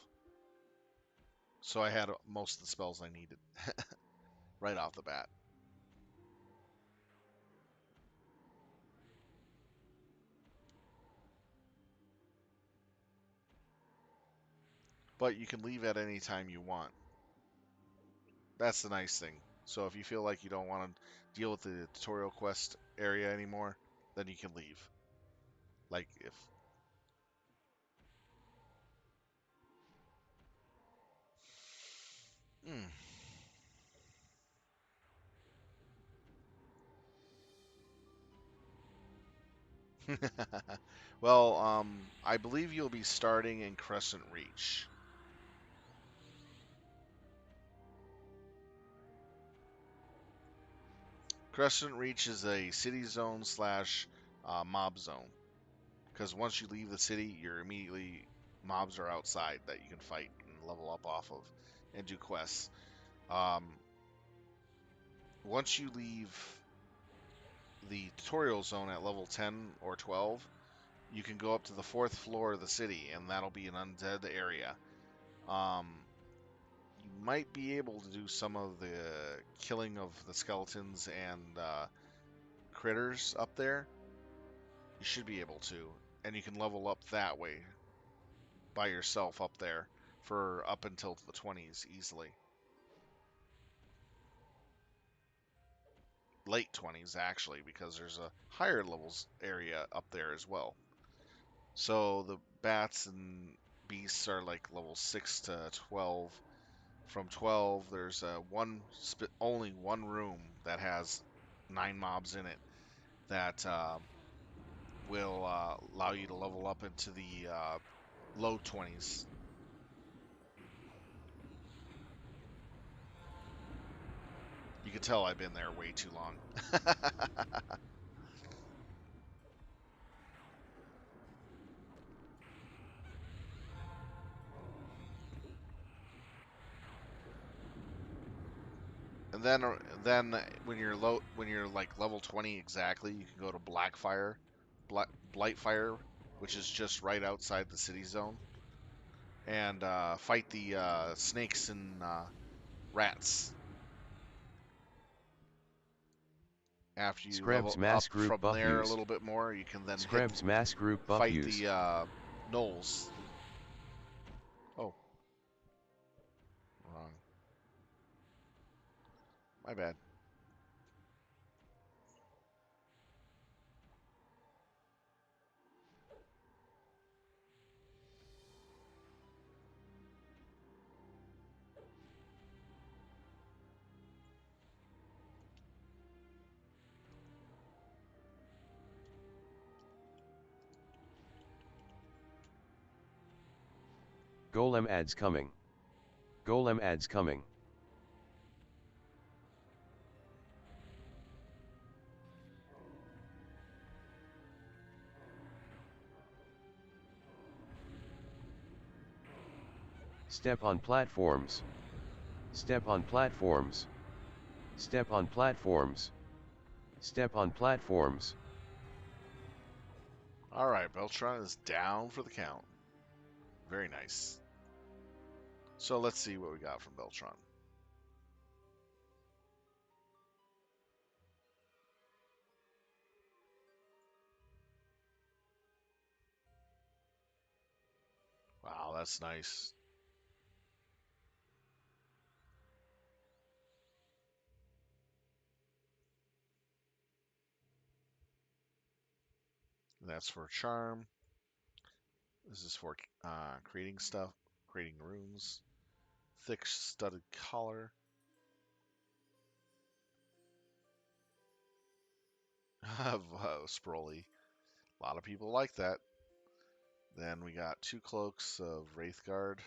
So I had most of the spells I needed right off the bat. But you can leave at any time you want. That's the nice thing. So if you feel like you don't want to deal with the tutorial quest area anymore, then you can leave. Like if mm. Well, I believe you'll be starting in Crescent Reach. Crescent Reach is a city zone slash mob zone. Because once you leave the city, you're immediately mobs are outside that you can fight and level up off of and do quests. Um, Once you leave the tutorial zone at level 10 or 12, you can go up to the 4th floor of the city, and that'll be an undead area. Um, you might be able to do some of the killing of the skeletons and critters up there. You should be able to, and you can level up that way by yourself up there for up until the 20s easily. Late 20s actually, because there's a higher levels area up there as well. So the bats and beasts are like level 6 to 12. From 12, there's only one room that has 9 mobs in it that will allow you to level up into the low 20s. You can tell I've been there way too long. And then when you're like level 20 exactly, you can go to Blightfire, which is just right outside the city zone, and fight the snakes and rats. After you Screbs level mass up group from buff there a used. little bit more, you can then Screbs mass group buff fight the used. gnolls. Oh, wrong. My bad. Golem ads coming. Golem ads coming. Step on platforms. Step on platforms. Step on platforms. Step on platforms. All right, Beltron is down for the count. Very nice. So let's see what we got from Beltron. Wow, that's nice. That's for charm. This is for creating stuff, creating runes. Thick studded collar. Sproly. A lot of people like that. Then we got 2 cloaks of Wraithguard.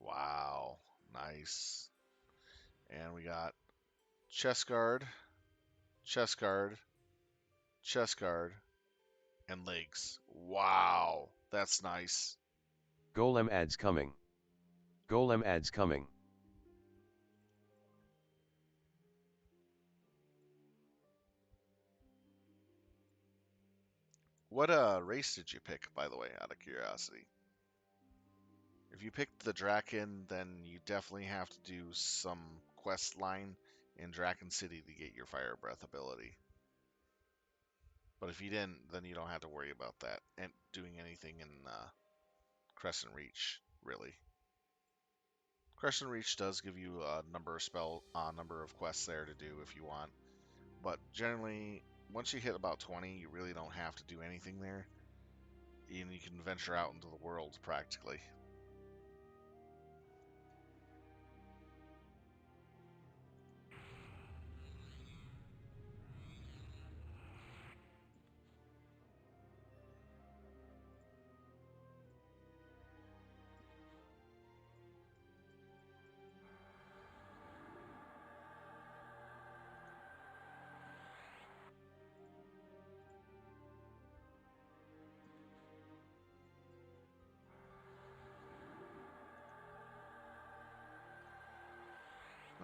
Wow, nice. And we got chest guard, chest guard, chest guard, and legs. Wow, that's nice. Golem ads coming. Golem ads coming. What race did you pick, by the way, out of curiosity? If you picked the Draken, then you definitely have to do some quest line in Draken City to get your Fire Breath ability. But if you didn't, then you don't have to worry about that and doing anything in Crescent Reach, really. Crescent Reach does give you a number of quests there to do if you want, but generally, once you hit about 20, you really don't have to do anything there, and you can venture out into the world practically.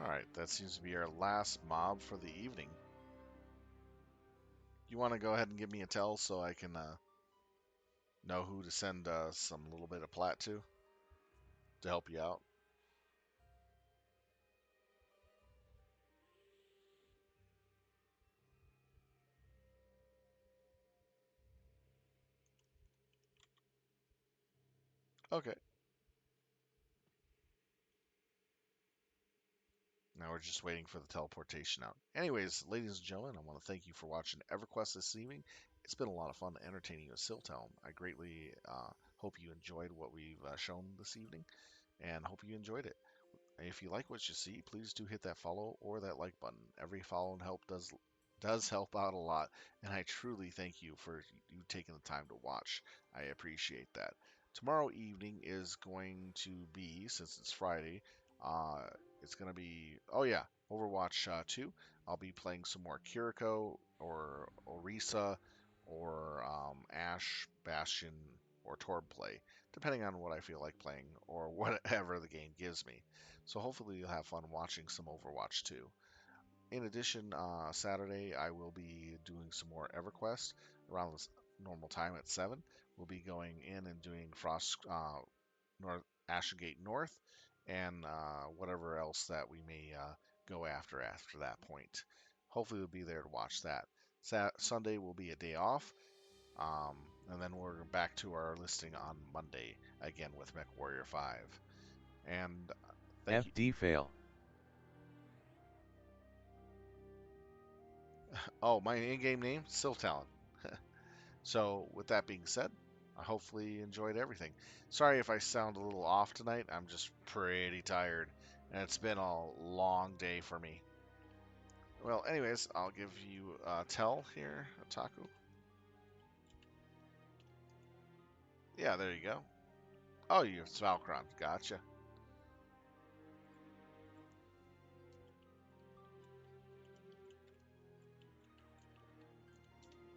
All right, that seems to be our last mob for the evening. You want to go ahead and give me a tell so I can know who to send some little bit of plat to help you out? Okay. Now we're just waiting for the teleportation out. Anyways, ladies and gentlemen, I want to thank you for watching EverQuest this evening. It's been a lot of fun entertaining you with Siltown. I greatly hope you enjoyed what we've shown this evening, and hope you enjoyed it. If you like what you see, please do hit that follow or that like button. Every follow and help does help out a lot, and I truly thank you for you taking the time to watch. I appreciate that. Tomorrow evening is going to be, since it's Friday, uh, it's going to be, oh yeah, Overwatch 2. I'll be playing some more Kiriko or Orisa or Ash, Bastion, or Torb play, depending on what I feel like playing or whatever the game gives me. So hopefully you'll have fun watching some Overwatch 2. In addition, Saturday I will be doing some more EverQuest around this normal time at 7. We'll be going in and doing Frost North Ashgate North and whatever else that we may go after that point. Hopefully we'll be there to watch that. Sunday will be a day off, and then we're back to our listing on Monday again with Mech Warrior 5. And thank you. FD fail. Oh, my in-game name, Siltalon. So, with that being said, I hopefully you enjoyed everything. Sorry if I sound a little off tonight. I'm just pretty tired, and it's been a long day for me. Well, anyways, I'll give you Tell here, Otaku. Yeah, there you go. Oh, you're Svalkron. Gotcha.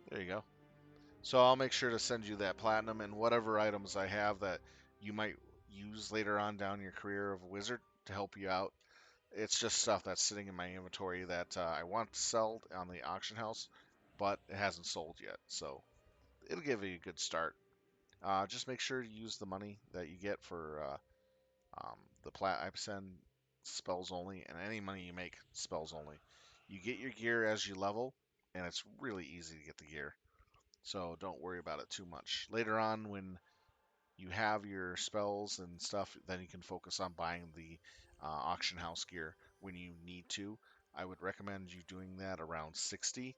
There you go. So I'll make sure to send you that platinum and whatever items I have that you might use later on down your career of a wizard to help you out. It's just stuff that's sitting in my inventory that I want to sell on the auction house, but it hasn't sold yet. So it'll give you a good start. Just make sure to use the money that you get for the plat. I send spells only, and any money you make spells only. You get your gear as you level, and it's really easy to get the gear. So don't worry about it too much. Later on, when you have your spells and stuff, then you can focus on buying the auction house gear when you need to. I would recommend you doing that around 60,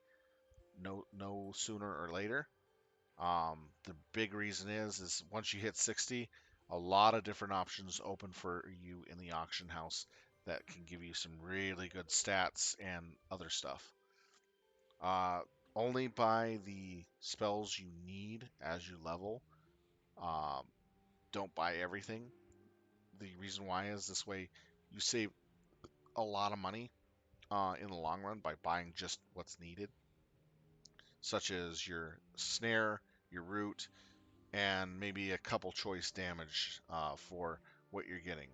no sooner or later. The big reason is once you hit 60, a lot of different options open for you in the auction house that can give you some really good stats and other stuff. Uh, Only buy the spells you need as you level. Um, don't buy everything. The reason why is this way you save a lot of money in the long run by buying just what's needed, such as your snare, your root, and maybe a couple choice damage for what you're getting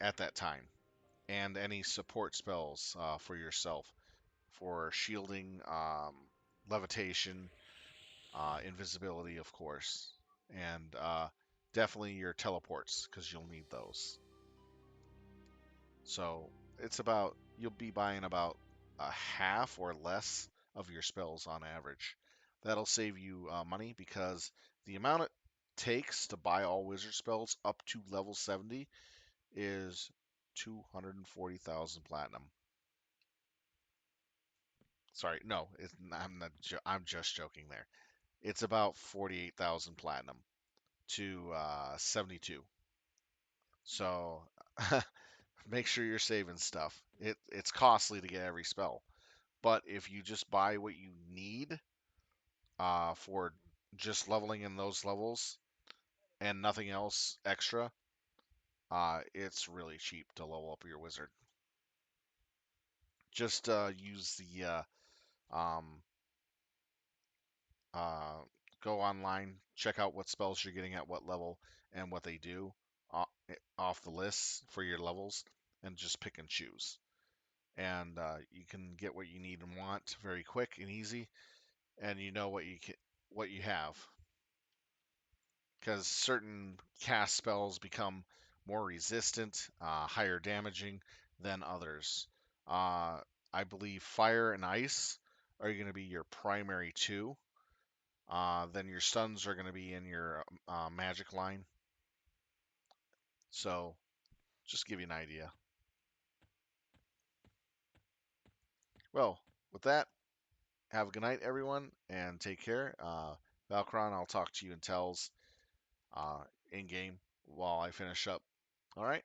at that time, and any support spells for yourself for shielding, levitation, invisibility, of course, and definitely your teleports because you'll need those. So it's about you'll be buying about a half or less of your spells on average. That'll save you money because the amount it takes to buy all wizard spells up to level 70 is 240,000 platinum. Sorry, no, I'm not. I'm just joking there. It's about 48,000 platinum to 72. So make sure you're saving stuff. It's costly to get every spell. But if you just buy what you need for just leveling in those levels and nothing else extra, it's really cheap to level up your wizard. Just use the um, uh, go online, check out what spells you're getting at what level and what they do off the lists for your levels, and just pick and choose. And you can get what you need and want very quick and easy, and you know what you have. Because certain cast spells become more resistant, higher damaging than others. Uh, I believe fire and ice are going to be your primary two. Then your stuns are going to be in your magic line. So just give you an idea. Well, with that, have a good night, everyone, and take care. Valkron, I'll talk to you in Tells in game while I finish up. All right.